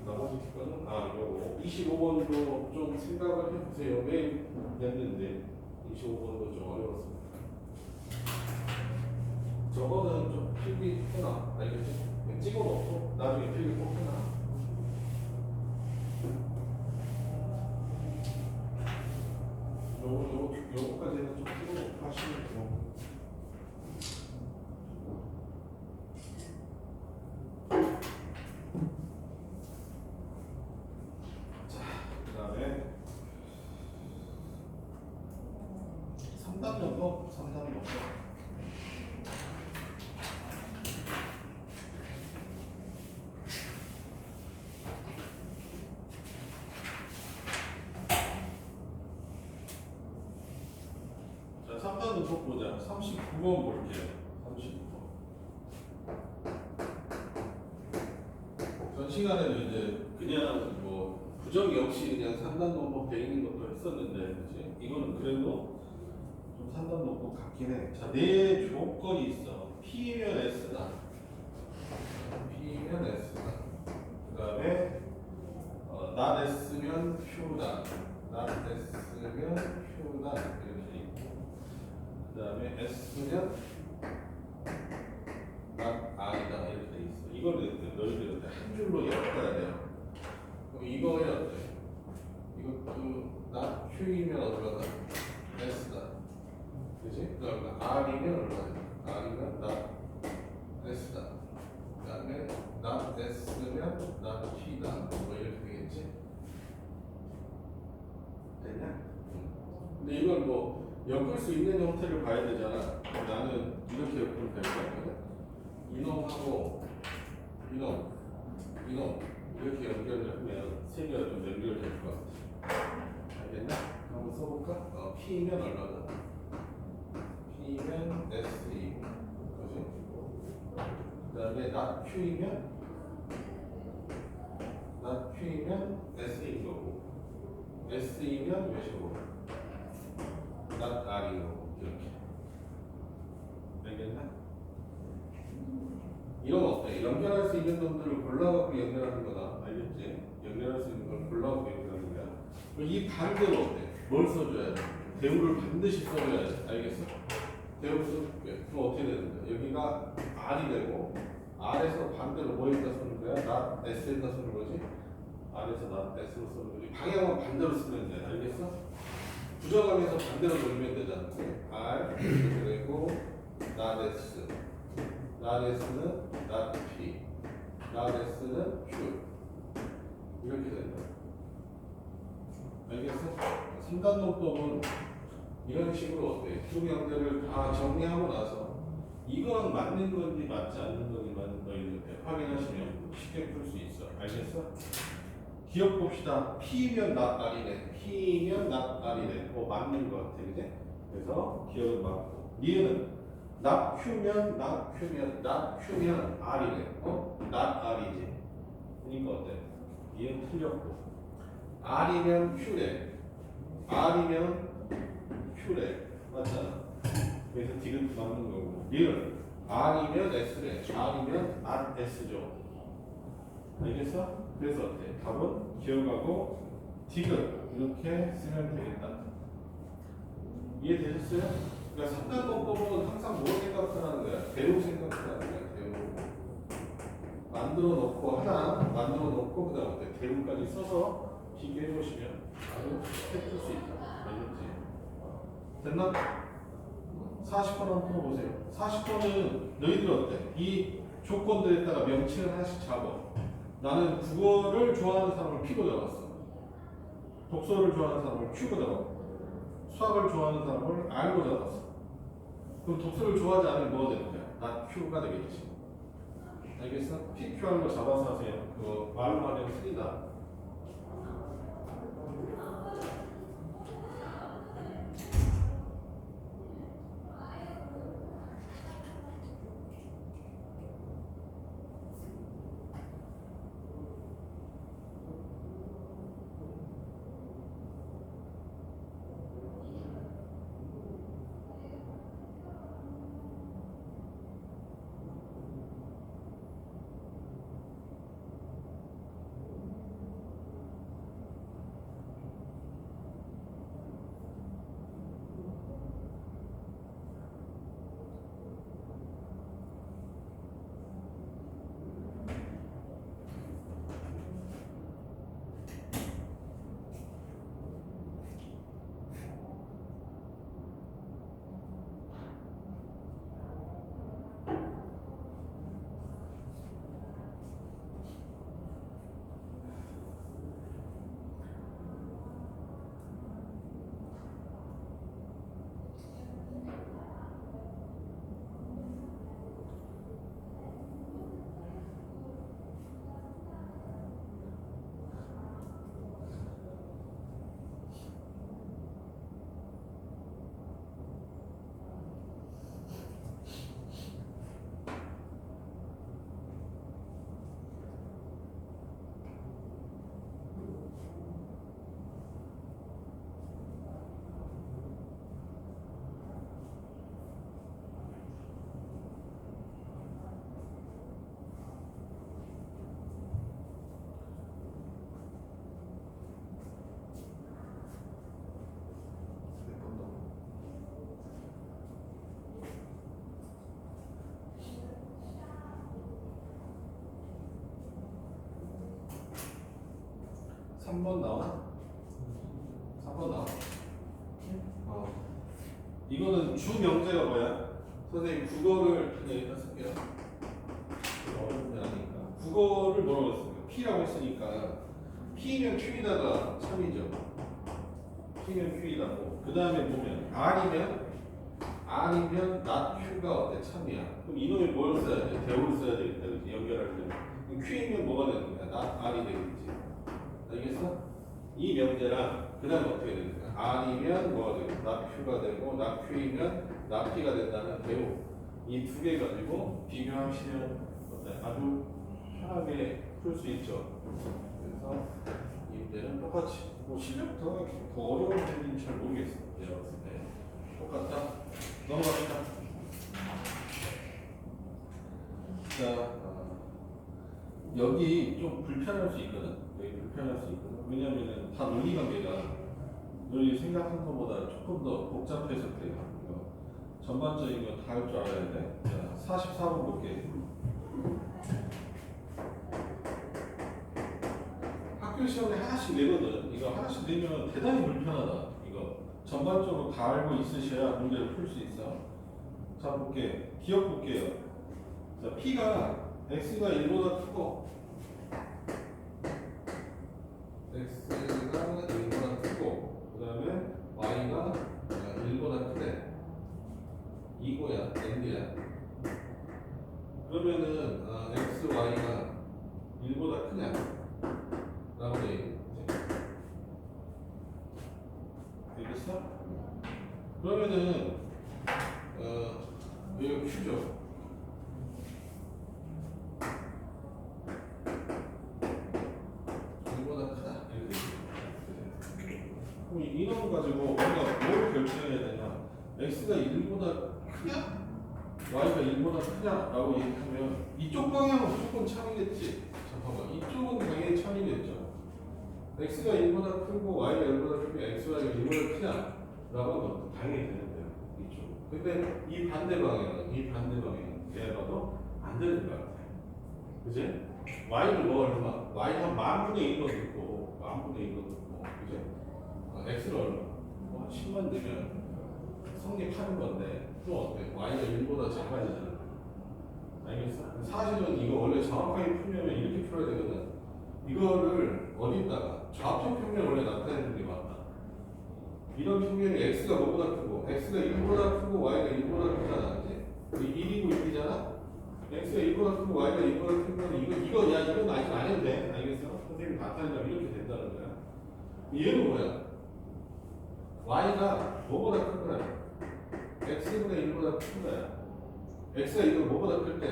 나머지 거는 요거 25번도 좀 생각을 해보세요. 왜 냈는데 25번도 좀 어려웠습니다. 저거는 좀 필기해놔. 알겠지? 찍어놓고 나중에 필기 꼭 해놔. 요거까지는 좀 찍어놓고 하시면 돼요. 자, 그 다음에 3단원법. 자, 3단원법 보자. 39번 볼게요. 전 시간에는 이제 그냥 뭐 부정이 없이 그냥 산단노법 돼 있는 것도 했었는데, 그치? 이거는 그래도 좀 산단노법 같긴 해. 자, 네 조건이 있어. P면 S다. P면 S다. 그 다음에 not S면 Q다. not S면 Q다. 이렇게 돼 있고. 그 다음에 S면 not I다. 이렇게 돼 있어. 이거를 너희들은 한 줄로 엮어야 돼요. 그럼 이거에 어때? 이것도 not Q이면 얼마다? S다. 그치? 그 다음에 R이면 얼마다? R이면 not S다. 그 다음에 not S면 not T다. 뭐 이렇게 되겠지? 되냐? 근데 이걸 뭐 엮을 수 있는 형태를 봐야 되잖아. 나는 이렇게 엮으면 될 거 같거든? 이놈하고 이놈 이렇게 연결하면 세 개가 좀 연결될 것 같아. 알겠나? 한번 써볼까? P면 얼마다? P면 S2, 그지? 그 다음에 not Q이면 S인 거고, S이면 몇이고, not R인 거고, 이렇게. 알겠나? 이런 거 어때? 연결할 수 있는 놈들을 골라갖고 연결하는 거다. 알겠지? 연결할 수 있는 걸 골라갖고 연결하는 거야. 이 반대로 어때? 뭘 써줘야 돼? 대우를 반드시 써줘야 돼. 알겠어? 대우 써줄게. 그럼 어떻게 되는 거야? 여기가 R이 되고, R에서 반대로 뭐에다 쓰는 거야? not S에다 쓰는 거지? R에서 not S로 쓰는 거지. 방향은 반대로 쓰면 돼. 알겠어? 부정하면서 반대로 돌리면 되잖아. R 이렇게 되고, not S. not S는 not P, not S는 Q. 이렇게 된다. 알겠어? 3단노법은 이런 식으로 어때? 두 명들을 다 정리하고 나서 이건 맞는 건지 맞지 않는 건지 너희들 확인하시면 쉽게 풀 수 있어. 알겠어? 기억 봅시다. P면 not R이네. P면 not R이네. 맞는 것 같아. 그지? 그래서 기억은 맞고. 얘는 not Q면 R이네. not R이지. 그러니까 어때? 얘는 틀렸고. R이면 Q래. R이면 Q래. 맞잖아. 그래서 디귿 맞는 거고. 얘는 R이면 S래. R이면 not S죠. 알겠어? 그래서 어때? 답은 기억하고 디귿 이렇게 쓰면 되겠다. 이해되셨어요? 그러니까 3단법은 항상 뭐 생각하는 거야? 대우 생각하는 거야. 대우. 만들어 놓고 그 다음 어때? 대우까지 써서 비교해 보시면 바로 해볼 수 있다. 알겠지? 됐나? 40번 한번 풀어보세요. 40번은 너희들 어때? 이 조건들에다가 명칭을 하나씩 잡아. 나는 국어를 좋아하는 사람을 P로 잡았어. 독서를 좋아하는 사람을 Q로 잡았고, 수학을 좋아하는 사람을 R로 잡았어. 그럼 독서를 좋아하지 않으면 뭐가 되는 거야? 나 Q가 되겠지. 알겠어? PQR로 잡아서 하세요. 그거 말로 하면 틀리다. 3번 나와? 3번 나와? 이거는 주 명제가 뭐야? 선생님 국어를 그냥 일단 쓸게요. 어려운 게 아니니까. 국어를 뭐라고 했습니까? P라고 했으니까 P면 Q이다가 참이죠. P면 Q이다고. 그 다음에 보면 R이면 not Q가 어때? 참이야. 그럼 이놈이 뭘 써야 돼? 대우를 써야 되겠다. 그치? 연결할 때. 그럼 Q이면 뭐가 되는 거야? not R이 되겠지. 알겠어? 이 명제랑 그 다음에 어떻게 되는 거야? R이면 뭐가 되고 not Q가 되고 not Q이면 not P가 된다는 대우. 이 두 개 가지고 비교하시면 어때? 아주 편하게 풀 수 있죠. 그래서 이 문제는 똑같이 뭐 실력 더 어려운 문제인지 잘 모르겠어. 내가 봤을 때 똑같다. 넘어갑시다. 자, 여기 좀 불편할 수 있거든. 여기 불편할 수 있거든. 왜냐면은 다 논리관계가 너희 생각한 것보다 조금 더 복잡해서 그래요. 전반적인 거 다 할 줄 알아야 돼. 자, 44번 볼게. 학교 시험에 하나씩 내거든. 이거 하나씩 내면 대단히 불편하다. 이거 전반적으로 다 알고 있으셔야 문제를 풀 수 있어. 자, 볼게. 기억 볼게요. 자, P가 X가 1보다 크고 X가 1보다 크고 그 다음에 Y가 1보다 크대. 이거야, N이야. 그러면은 X, Y가 1보다 크냐? 라고 돼 있지. 알겠어? 그러면은 이거 Q죠. 그럼 이놈 가지고 우리가 뭘 결정해야 되냐? X가 1보다 크냐? Y가 1보다 크냐라고 얘기하면 이쪽 방향은 무조건 참이겠지. 잠깐만, 이쪽은 당연히 참이겠죠. X가 1보다 크고 Y가 1보다 크면 X, Y가 1보다 크냐라고 하면 당연히 되는데요. 이쪽. 근데 이 반대 방향은 얘 봐도 안 되는 것 같아. 그지? Y를 뭐 얼마? Y 한 10,000분의 1로 듣고 10,000분의 1로 듣고 그지? X를 얼마? 10만 되면 성립하는 건데 또 어때? Y가 1보다 작아야 되잖아. 알겠어? 사실은 이거 원래 정확하게 풀려면 이렇게 풀어야 되거든. 이거를 어디다가 좌표 평면 원래 나타내는 게 맞다. 이런 평면이 X가 뭐보다 크고 X가 1보다 크고 Y가 1보다 크잖아. 그지? 1이고 1이잖아? X가 1보다 크고 Y가 1보다 크면 이건 아직 안 해도 돼. 알겠어? 선생님이 나타내면 이렇게 된다는 거야. 얘는 뭐야? Y가 뭐보다 큰 거야? X분의 1보다 큰 거야. X가 이거 뭐보다 클 때?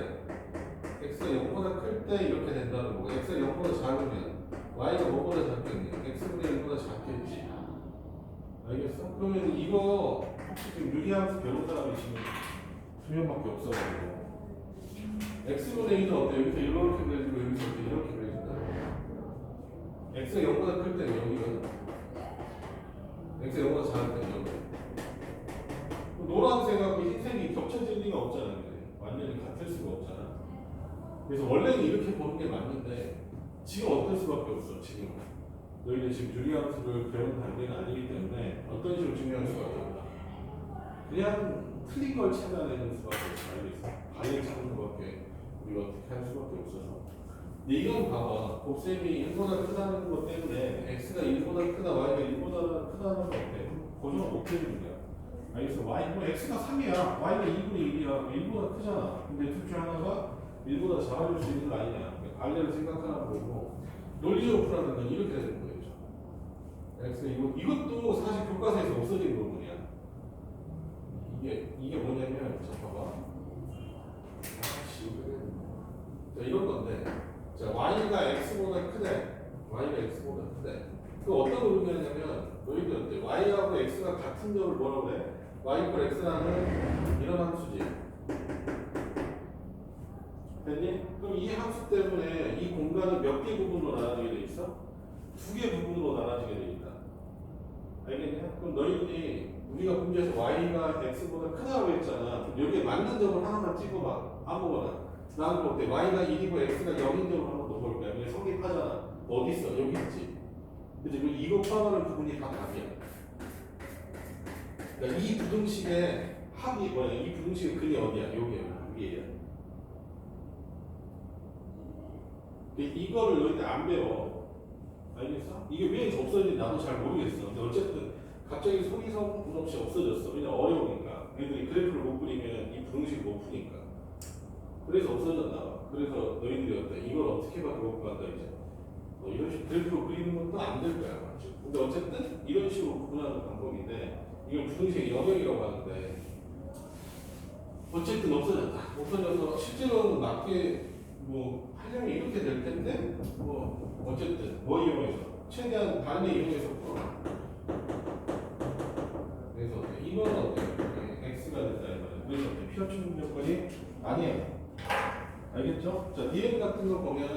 X가 0보다 클 때 이렇게 된다는 거고, X가 0보다 작으면 Y가 뭐보다 작겠니? X분의 1보다 작겠지. 알겠어? 그러면 이거 혹시 지금 유리함수 배운 사람이 지금 2명밖에 없어가지고 X분의 1은 어때? 여기서 이렇게 그려지고 여기서 이렇게 그려진다. X가 0보다 클 때는 여기거든. X가 0보다 작을 때는 여기. 노란색하고 흰색이 겹쳐질 리가 없잖아. 완전히 같을 수가 없잖아. 그래서 원래는 이렇게 보는 게 맞는데 지금 어떨 수밖에 없어. 지금 너희는 지금 유리함수를 배우는 단계가 아니기 때문에 어떤 식으로 증명할 수가 없다. 그냥 틀린 걸 찾아내는 수밖에 없어. 알겠어? 반응 찾는 것밖에 우리가 어떻게 할 수밖에 없어서. 근데 이건 봐봐. 곱셈이 1보다 크다는 것 때문에 X가 1보다 크다, Y가 1보다 크다는 거 어때? 고정을 못 해주는 거야. 알겠어? 뭐 X가 3이야. Y가 2분의 1이야. 1보다 크잖아. 근데 둘 중 하나가 1보다 작아질 수 있는 거 아니냐. 알레를 생각하는 거고, 논리적으로 풀어는 건 이렇게 되는 거예요. X가 이것도 사실 교과서에서 없어진 부분이야. 이게 뭐냐면, 잠깐만. 자, 이런 건데, 자, Y가 X보다 크대. Y가 X보다 크대. 그 어떤 의미냐면, 너희들 어때? Y하고 X가 같은 점을 뭐라고 해? Y 이퀄 X라는 이런 함수지. 됐니? 그럼 이 함수 때문에 이 공간은 몇 개 부분으로 나눠지게 돼 있어? 2개 부분으로 나눠지게 돼 있다. 알겠냐? 그럼 너희들이 우리가 문제에서 Y가 X보다 크다고 했잖아. 여기에 맞는 점을 하나만 찍어봐. 아무거나. 나는 어때? Y가 1이고 X가 0인 점을 한번 넣어볼게. 이게 성립하잖아. 어디 있어? 여기 있지. 그치? 이거 포함하는 부분이 다 답이야. 그러니까 이 부등식의 합이 뭐야? 이 부등식의 근이 어디야? 여기에요. 이거를 너희들 안 배워. 알겠어? 이게 왜 없어졌는지 나도 잘 모르겠어. 근데 어쨌든 갑자기 소리성 없이 없어졌어. 왜냐 어려우니까. 애들이 그래프를 못 그리면 이 부등식을 못 푸니까. 그래서 없어졌나 봐. 그래서 너희들이 어때? 이걸 어떻게 바꾸고 간다 이제. 이런 식으로 그래프로 그리는 것도 안 될 거야. 맞지? 근데 어쨌든 이런 식으로 구분하는 방법인데 이걸 부등식의 영역이라고 하는데 어쨌든 없어졌다. 없어져서 실제로는 맞게 뭐 하려면 이렇게 될 텐데 뭐 어쨌든 뭐 이용해서 최대한 다른 애 이용해서 풀어라. 그래서 이거는 어때요? x가 된다 이 말이에요. 그래서 피어충 조건이 아니에요. 알겠죠? 자, 니은 같은 거 보면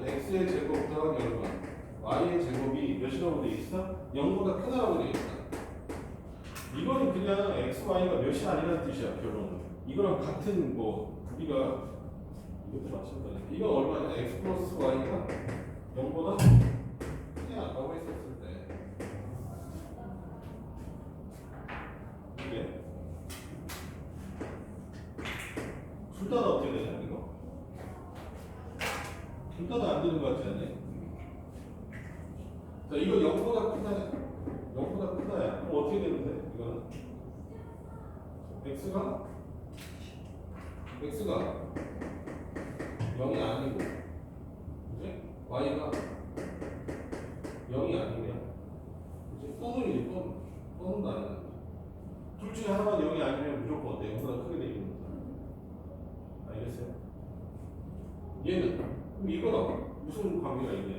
x의 제곱 더하기 얼마, y의 제곱이 몇이라고 돼 있어? 0보다 크다라고 돼 있어. 이거는 그냥 x, y가 몇이 아니라는 뜻이야, 결론은. 이거랑 같은 뭐 우리가 이것도 마찬가지. 이건 얼마냐? x 플러스 y가 0보다 크냐라고 했었을 때. 이게 둘 다는 어떻게 되냐, 이거? 둘 다는 안 되는 것 같지 않니? 자, 이거 0보다 크다야. 0보다 크다야. 그럼 어떻게 되는데? 이거는 x가 0이 아니고, 그지? y가 0이 아니네요. 그지? 또는 또는도 아니야. 둘 중에 하나가 0이 아니면 무조건 어때? 0보다 크게 되는 거야. 알겠어요? 얘는 그럼 이거랑 무슨 관계가 있냐?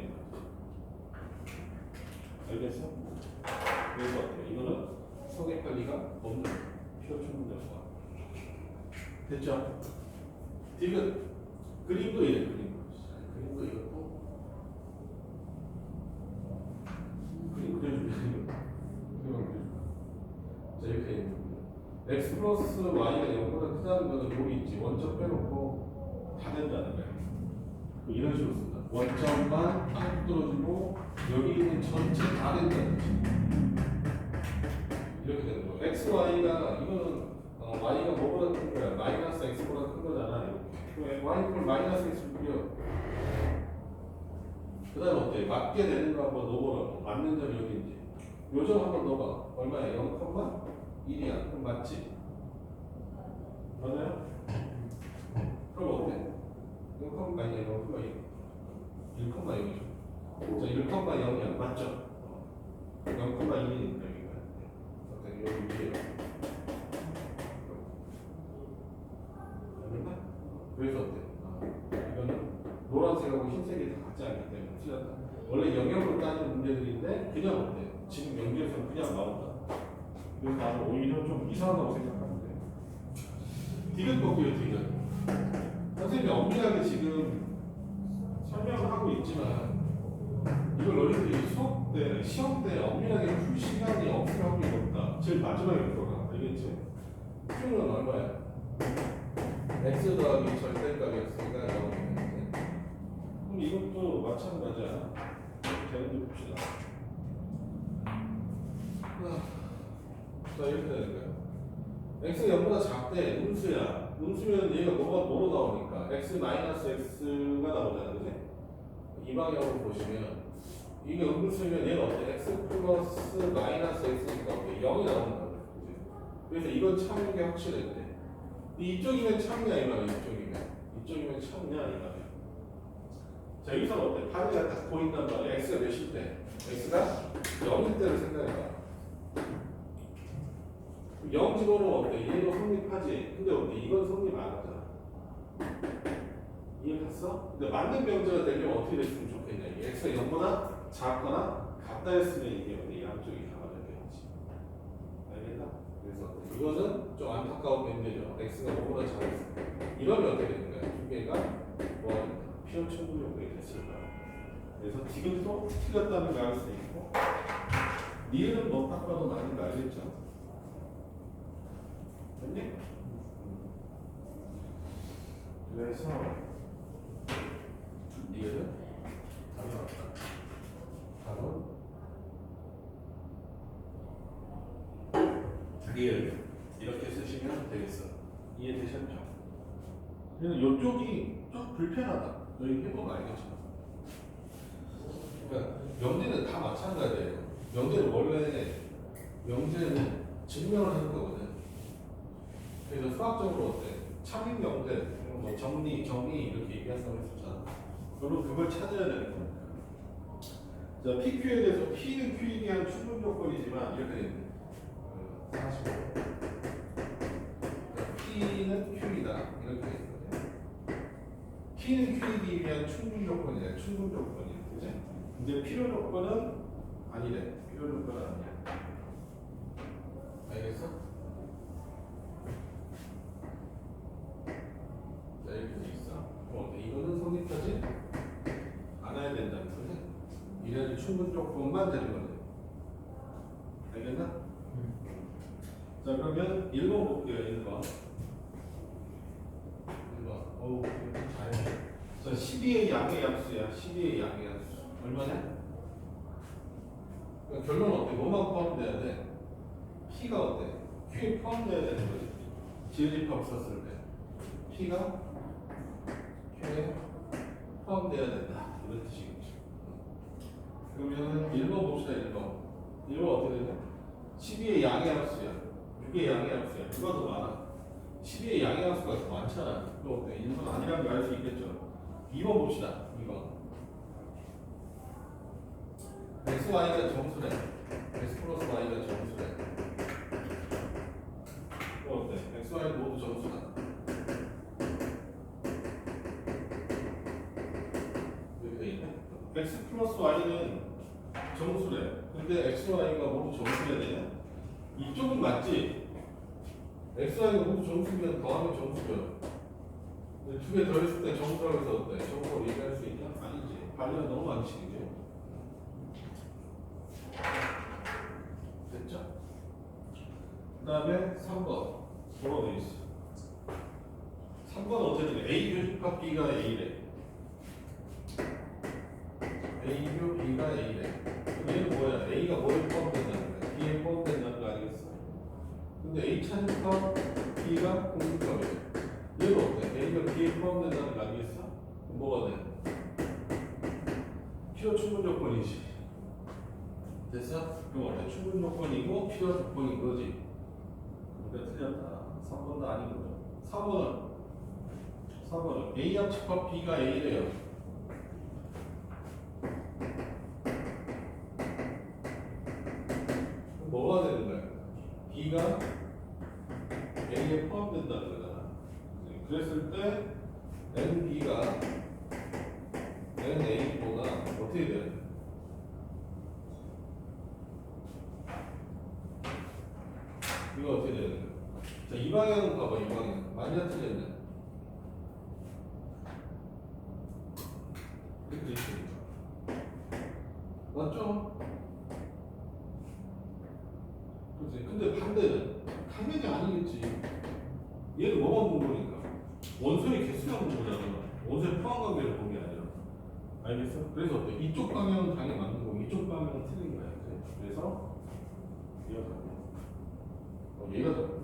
알겠어? 그래서 어때요? 이거는 성헷갈리가 없는 피어충분자수가 됐죠? 디귿 그림도 이래. 그림도 이것도 그림 그려주면 자 이렇게 있는 x 플러스 y가 0보다 크다는 거는 여기 있지. 원점 빼놓고 다 된다는 거야. 이런 식으로 쓴다. 원점만 딱 떨어지고 여기 있는 전체 다 된다는 거지. 이렇게 되는 거야. x, y가 이거는 y가 뭐보다 큰 거야? 마이너스 x보다 큰 거잖아. 이렇게. y 이퀄 마이너스 x를 그려. 그 다음에 어때? 맞게 되는 거 한번 넣어보라고. 맞는 점이 어디인지. 요점 한번 넣어봐. 얼마야? 0,1이야. 그럼 맞지? 맞아요? 그럼 어때? 0,1 아니야. 0,1. 1,0이죠. 자, 1,0이야. 맞죠? 0,1이니까 여기가. 어때? 여기 위에. 맞나? 그래서 어때? 이거는 노란색하고 흰색이 다 같지 않기 때문에 틀렸다. 원래 영역으로 따지는 문제들인데 그냥 어때? 지금 연기에서는 그냥 나온다. 그래서 나는 오히려 좀 이상하다고 생각하는데. 디귿 볼게요, 디귿. 선생님이 엄밀하게 지금 설명을 하고 있지만 이걸 너희들이 수업 때, 시험 때 엄밀하게 풀 시간이 없을 확률이 높다. 제일 마지막에 들어가. 알겠지? Q는 얼마야? x 더하기 절대값 x가 0이겠지? 그럼 이것도 마찬가지야. 되는지 봅시다. 자, 이렇게 되는 거야. x가 0보다 작대. 음수야. 음수면 얘가 뭐로 나오니까 x 마이너스 x가 나오잖아. 그지? 이 방향으로 보시면 이게 음수면 얘가 어때? x 플러스 마이너스 x니까 어때? 0이 나오는 거야. 그지? 그래서 이건 참는 게 확실했대. 이쪽이면 참냐 이 말이야. 이쪽이면 참냐 이 말이야. 자, 여기서 어때? 파리가 딱 보인단 말이야. x가 몇일 때? x가 0일 때를 생각해봐. 0 집어넣으면 어때? 얘도 성립하지. 근데 어때? 이건 성립 안 하잖아. 이해했어? 근데 맞는 명제가 되려면 어떻게 됐으면 좋겠냐? 이게 x가 0보다 작거나 같다 했으면 이게 어디 양쪽이 다 맞아야 되겠지. 알겠나? 그래서 이거는 좀 안타까운 명제죠. x가 5보다 작았어. 이러면 어떻게 되는 거야? 두 개가 뭐 피어 충분력이 됐을까? 그래서 지금도 틀렸다는 걸 알 수 있고, 니은 뭐 딱 봐도 많이 알겠죠? 됐니? 그래서 니은 답이 왔다. 답은 리을 이렇게 쓰시면 되겠어. 이해되셨죠? 그래서 이쪽이 좀 불편하다. 여기 해보면 알겠죠? 그러니까 명제는 다 마찬가지예요. 명제는 원래 명제는 증명을 하는 거거든. 그래서 수학적으로 어때? 참인 명제, 뭐 정리 이렇게 얘기한다고 했었잖아. 그럼 그걸 찾아야 되는 거야. 자, PQ에 대해서 P는 Q에 대한 충분 조건이지만 이렇게 되는 거야. 45. P는 Q이다 이렇게 돼 있거든. P는 Q에 대한 충분 조건이래. 충분 조건이, 그지? 근데 필요 조건은 아니래. 필요 조건은 아니야. 알겠어? 자, 이렇게 돼 있어. 이거는 성립하지 않아야 된다는 거지. 이래야지 충분 조건만 되는 거네. 알겠나? 자, 그러면 1번 볼게요. 1번. 어우, 잘해. 자, 12의 양의 약수야. 12의 양의 약수. 얼마냐? 그러니까 결론은 어때? 뭐만 포함돼야 돼? P가 어때? Q에 포함돼야 되는 거지. 지우집합 썼을 때. P가 Q에 포함돼야 된다. 이런 뜻이겠죠. 그러면 1번 봅시다. 1번 어떻게 되냐? 12의 양의 합수야. 6의 양의 합수야. 누가 더 많아? 12의 양의 합수가 더 많잖아. 그거 어때? 1번 아니라는 걸 알 수 있겠죠. 2번 봅시다. 2번. x, y가 정수래. x 플러스 y가 정수래. 그거 어때? x, y는 모두 정수다. 여기 돼 있네. x 플러스 y는 정수래. 근데 x, y가 모두 정수해야 되냐? 이쪽은 맞지? x, y가 모두 정수면 더하면 정수죠. 두 개 더했을 때 정수라고 해서 어때? 정수로 얘기할 수 있냐? 아니지. 반리가 너무 많지, 그지? 됐죠? 그 다음에 3번. 뭐라고 돼 있어? 3번은 어떻게 되냐? A 교집합 B가 A래. A교 B가 A래. 얘는 뭐야? A가 뭐에 포함된다는 거야? B에 포함된다는 거 아니겠어? 근데 A 차집합 B가 공집합이래. 얘는 어때? A가 B에 포함된다는 거 아니겠어? 그럼 뭐가 돼? 필요 충분 조건이지. 됐어? 그럼 어때? 충분 조건이고 필요 조건인 거지. 그러니까 틀렸다. 3번도 아니거든. 4번은 A 합집합 B가 A래요. 그럼 뭐가 되는 거야? B가 A에 포함된다는 거잖아. 그랬을 때 NB가 NA보다 어떻게 돼야 돼? 이거 어떻게 되는 거야? 자, 이 방향은 봐봐. 이 방향 완전 틀렸네. 이렇게 있으니까 맞죠? 그렇지. 근데 반대는 당연히 아니겠지. 얘는 뭐만 본 거니까 원소의 개수만 본 거잖아. 원소의 포함 관계를 본 게 아니라. 알겠어? 그래서 어때? 이쪽 방향은 당연히 맞는 거고 이쪽 방향은 틀린 거야. 그래서 얘가 답이야. 얘가 답이야.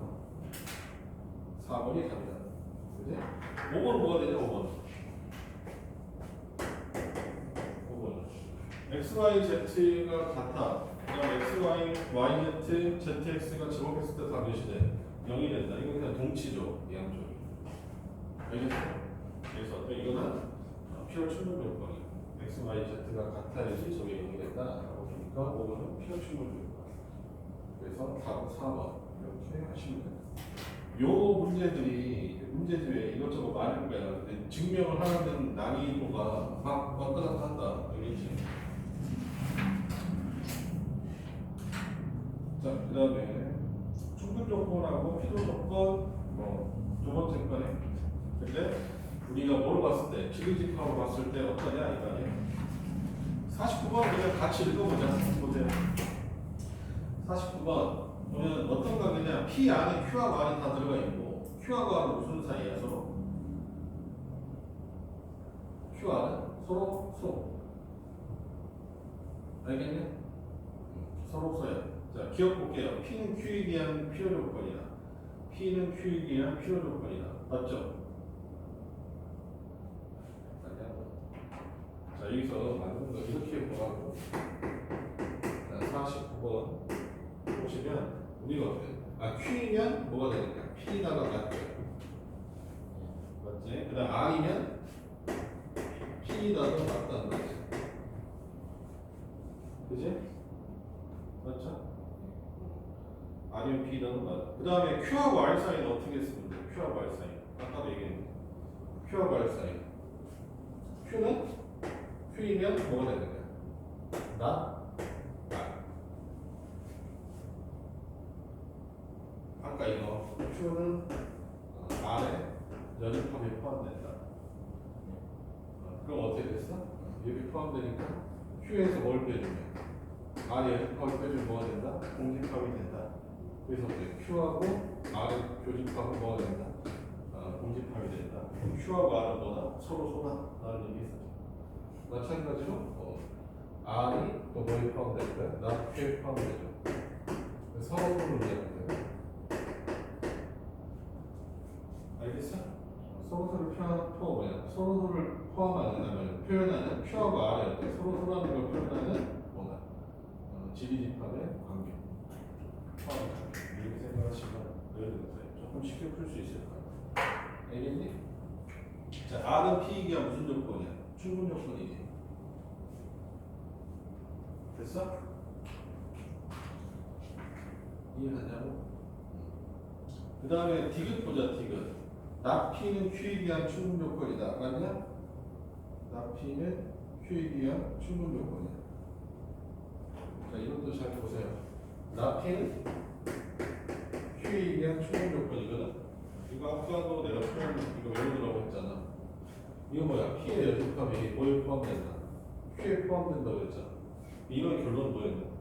4번이 답이다. 그지? 5번은 뭐가 되냐? 5번 x, y, z가 같아. 그럼 x, y, y, z, z, x가 제곱했을 때 다 몇이 돼? 0이 된다. 이거 그냥 동치죠. 이 양쪽이. 알겠어? 그래서 어때? 이거는 필요 충분 조건이야. x, y, z가 같아야지 저게 0이 된다라고 보니까 5번은 필요 충분 조건. 그래서 답은 4번. 이렇게 하시면 돼요. 요 문제집에 이것저것 많을 거야. 근데 증명을 하는 난이도가 막 왔다 갔다 한다. 알겠지? 자, 그 다음에 충분 조건하고 필요 조건 두 번째 거네. 근데 우리가 뭘 봤을 때, 지그집합으로 봤을 때 어떠냐 이거 아니야. 49번 그냥 같이 읽어보자. 보세요. 49번 보면 어떤 관계냐? P 안에 Q하고 R이 다 들어가 있고 Q하고 R은 무슨 사이야 서로? Q, R은 서로 알겠냐? 서로 써야 돼. 자, 기억 볼게요. P는 Q에 대한 필요 조건이다. P는 Q에 대한 필요 조건이다. 맞죠? 자, 여기서 만든 거 이렇게 보라고. 자, 49번 보시면 우리가 어때? 아, Q이면 뭐가 되니까? P다가 맞죠? 맞지? 그 다음 R이면 P다가 맞다는 거지. 그지? 맞죠? R이면 P다가 맞아. 그 다음에 Q하고 R 사이는 어떻게 쓰면 돼? Q하고 R 사이. 아까도 얘기했는데. Q하고 R 사이. Q는 Q이면 뭐가 되는 거야? 나? 아까 이거 Q는 R에 연립합이 포함된다. 그럼 어떻게 됐어? 여기 포함되니까 Q에서 뭘 빼주면 R에 연립합을 빼주면 뭐가 된다? 공집합이 된다. 그래서 어때? Q하고 R의 교집합은 뭐가 된다? 공집합이 된다. Q하고 R은 뭐다? 서로 소다. 라는 얘기 있었죠. 마찬가지로 R이 또 뭐에 포함될 거야? 나 Q에 포함되죠. 서로를 얘기하는 거야. 알겠어? 서로를 포함하는 표현하는 Q하고 R의 서로라는 걸 표현하는 뭐다? 지리집합의 관계. 이렇게 생각하시면 조금 쉽게 풀 수 있을 거야. 알겠니? 자, R은 P이기가 무슨 조건이야? 충분 조건이지. 됐어? 이해하냐고? 그 다음에 디귿 보자, 디귿. 나 P는 Q에 대한 충분 조건이다. 맞냐? 나 P는 Q에 대한 충분 조건이다. 자, 이것도 잘 보세요. 나 P는 Q에 대한 충분 조건이거든. 이거 아까도 내가 표현 이거 외우라고 했잖아. 이거 뭐야? P의 연립합이 뭐에 포함된다? Q에 포함된다고 했잖아. 이런 결론은 뭐였냐?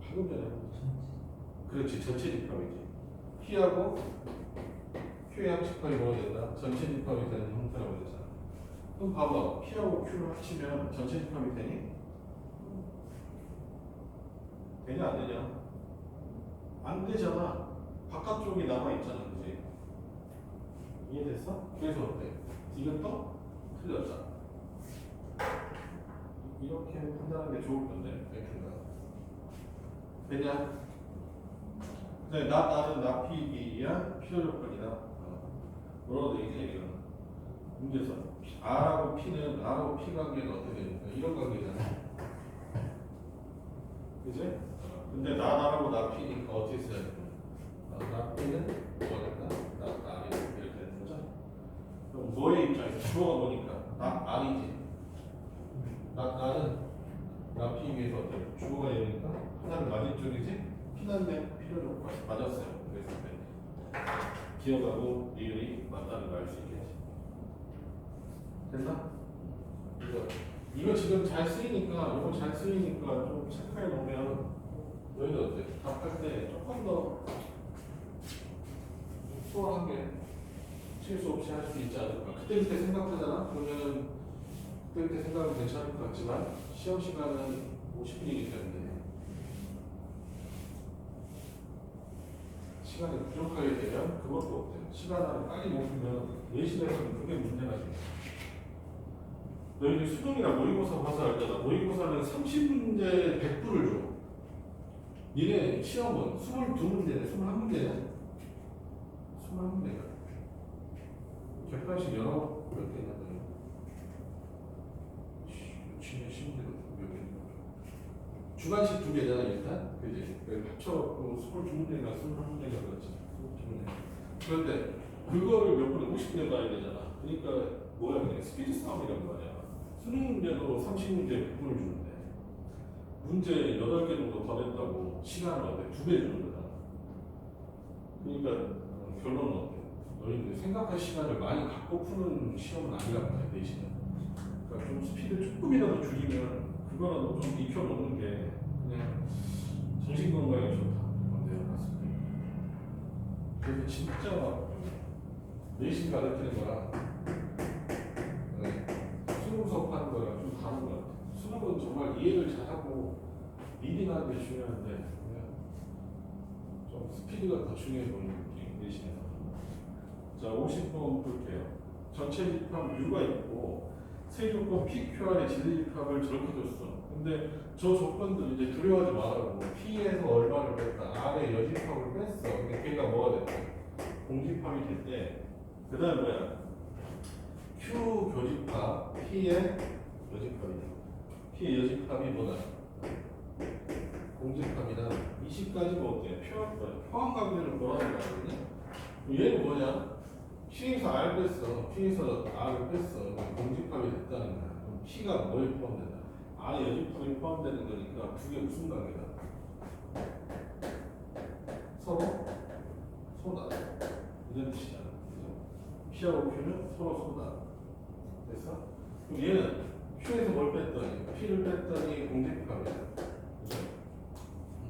방금 전에 그렇지, 전체 집합이지. P하고 Q의 합집합이 뭐가 된다? 전체 집합이 되는 형태라고 했잖아. 그럼 봐봐, P하고 Q를 합치면 전체 집합이 되니? 되냐 안 되냐? 안 되잖아. 바깥쪽이 남아있잖아, 그지? 이해됐어? 그래서 어때? 이것도 틀렸잖아. 이렇게 판단하는 게 좋을 건데, 되냐? 네, 나는 나피기 위한 필요 조건이다. 뭐라고 돼 있냐, 이거는. 문제에서 R하고 P는 R하고 P 관계는 어떻게 됩니까? 이런 관계잖아. 그지? 근데 나하고 나피니까 어떻게 써야 돼? 나피는 뭐가 된다? R이 이렇게 되는 거죠? 그럼 너의 입장에서 주어가 뭐니까? R이지. 나는 나피 위해서 어때? 주어가 되니까 하나는 맞은 쪽이지? 피난데 필요 조건 맞았어요. 그랬을 때 기억하고 리을이 맞다는 걸 알 수 있겠지. 됐나? 이거 지금 잘 쓰이니까 이거 잘 쓰이니까 좀 체크해 놓으면 너희들 어때? 답할 때 조금 더 수월한 게 실수 없이 할 수 있지 않을까? 그때 생각하잖아? 그러면 그때 생각은 괜찮을 것 같지만 시험 시간은 50분이기 때문에 시간이 부족하게 되면 그것도 없대요. 시간을 빨리 못 풀면 내신에서는 그게 문제가 돼요. 너희들 수능이나 모의고사 봐서 알잖아. 모의고사는 30문제 100분을 줘. 니네 시험은 22문제네, 21문제네. 21문제가. 객관식 영어 몇 개냐, 너희? 미치네, 심지어 몇 개냐. 주관식 2개잖아, 일단. 그지? 합쳐갖고 22문제가 21문제가 그렇지. 22문제. 그런데 그거를 몇 분에 50분에 봐야 되잖아. 그러니까 뭐야, 그냥 스피드 싸움이란 말이야. 수능 문제도 30문제 100분을 주는데 문제 8개 정도 더 냈다고 시간을 어때? 2배 주는 거잖아. 그러니까 결론은 어때? 너희들 생각할 시간을 많이 갖고 푸는 시험은 아니란 말이야, 내신은. 그러니까 좀 스피드 조금이라도 줄이면 그거라도 좀 익혀놓는 게 그냥 정신 건강에 좋다. 내가 봤을 때. 그래서 진짜 내신 가르치는 거랑 수능 수업하는 거랑 좀 다른 거 같아. 수능은 정말 이해를 잘하고 리딩하는 게 중요한데 그냥 좀 스피드가 더 중요해 보이는 느낌 내신에서. 자, 50번 볼게요. 전체 집합 U가 있고 세조건 PQR의 지대집합을 저렇게 줬어. 근데 저 조건들 이제 두려워하지 말라고. P에서 얼마를 뺐다. R의 여집합을 뺐어. 근데 걔가 뭐가 됐다? 공집합이 됐대. 그 다음 뭐야? Q 교집합 P의 여집합이다. P의 여집합이 뭐다? 공집합이다. 20까지가 어때? 포함관계를 뭐라는 거거든요. 얘는 뭐냐? P에서 R 뺐어. P에서 R을 뺐어. 공집합이 됐다는 거야. 그럼 P가 뭐에 포함된다? R의 여집합이 포함되는 거니까 두 개 무슨 관계다? 서로 소다. 이런 뜻이잖아. P하고 Q는 서로 소다. 됐어? 그럼 얘는 Q에서 뭘 뺐더니 P를 뺐더니 공집합이야. 그죠?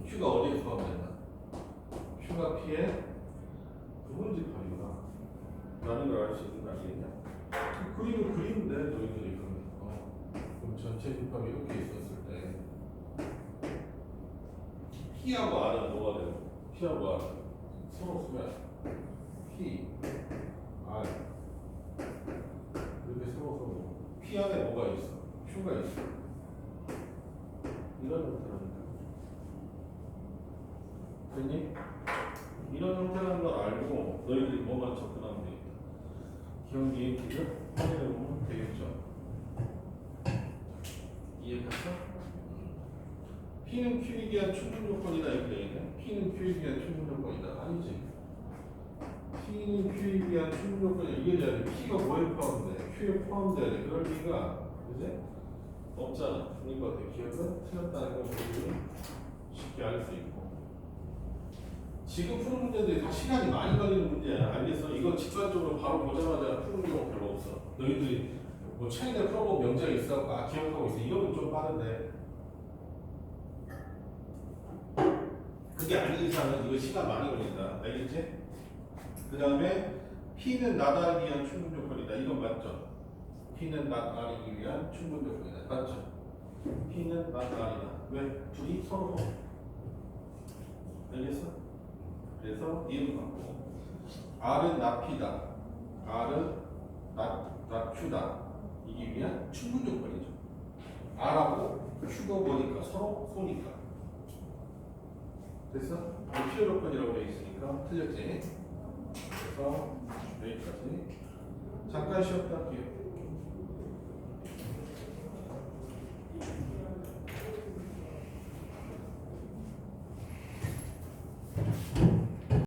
Q가 어디에 포함된다? Q가 P의 부분집합이구나 라는 걸 알 수 있는 거 아니겠냐? 그림을 그리는데 너희들이 그럼 전체 집합이 이렇게 있었을 때 P하고 R은 뭐가 되고 P하고 R은 서로 소야. P, R 이렇게 서로 P 안에 뭐가 있어? Q가 있어. 이런 형태라니까. 됐니? 이런 형태라는 걸 알고 너희들이 뭐만 접근하면 되겠다. 기억이 기를 확인해보면 되겠죠. 이해했어? P는 Q에 대한 충분 요건이다 이렇게 되겠네. P는 Q에 대한 충분 요건이다. 아니지. P는 Q에 대한 충분 요건이 이게 돼야 돼. P가 뭐에 포함돼? Q에 포함돼야 돼. 그럴 리가 그지? 없잖아. 그러니까 기억은 틀렸다는 걸 우리 쉽게 알 수 있고. 지금 푸는 문제들이 다 시간이 많이 걸리는 문제야. 알겠어? 이거 직관적으로 바로 보자마자 푸는 경우 별로 없어. 너희들이 뭐 최근에 풀어본 명제가 있어? 아, 기억하고 있어. 이거는 좀 빠른데. 그게 아닌 이상은 이거 시간 많이 걸린다. 알겠지? 그 다음에 P는 나다르기 위한 충분 요건이다. 이건 맞죠? P는 나다르기 위한 충분 요건이다. 맞죠? P는 나다르다. 왜? 둘이 서로 알겠어? 그래서 이름 갖고 R은 나피다. R은 낮추다. 이기 위한 충분 요건이죠. R하고 Q가 뭐니까? 서로 소니까. 됐어? 필요 요건이라고 되어 있으니까 틀렸지? 그래서 여기까지 잠깐 쉬었다 할게요.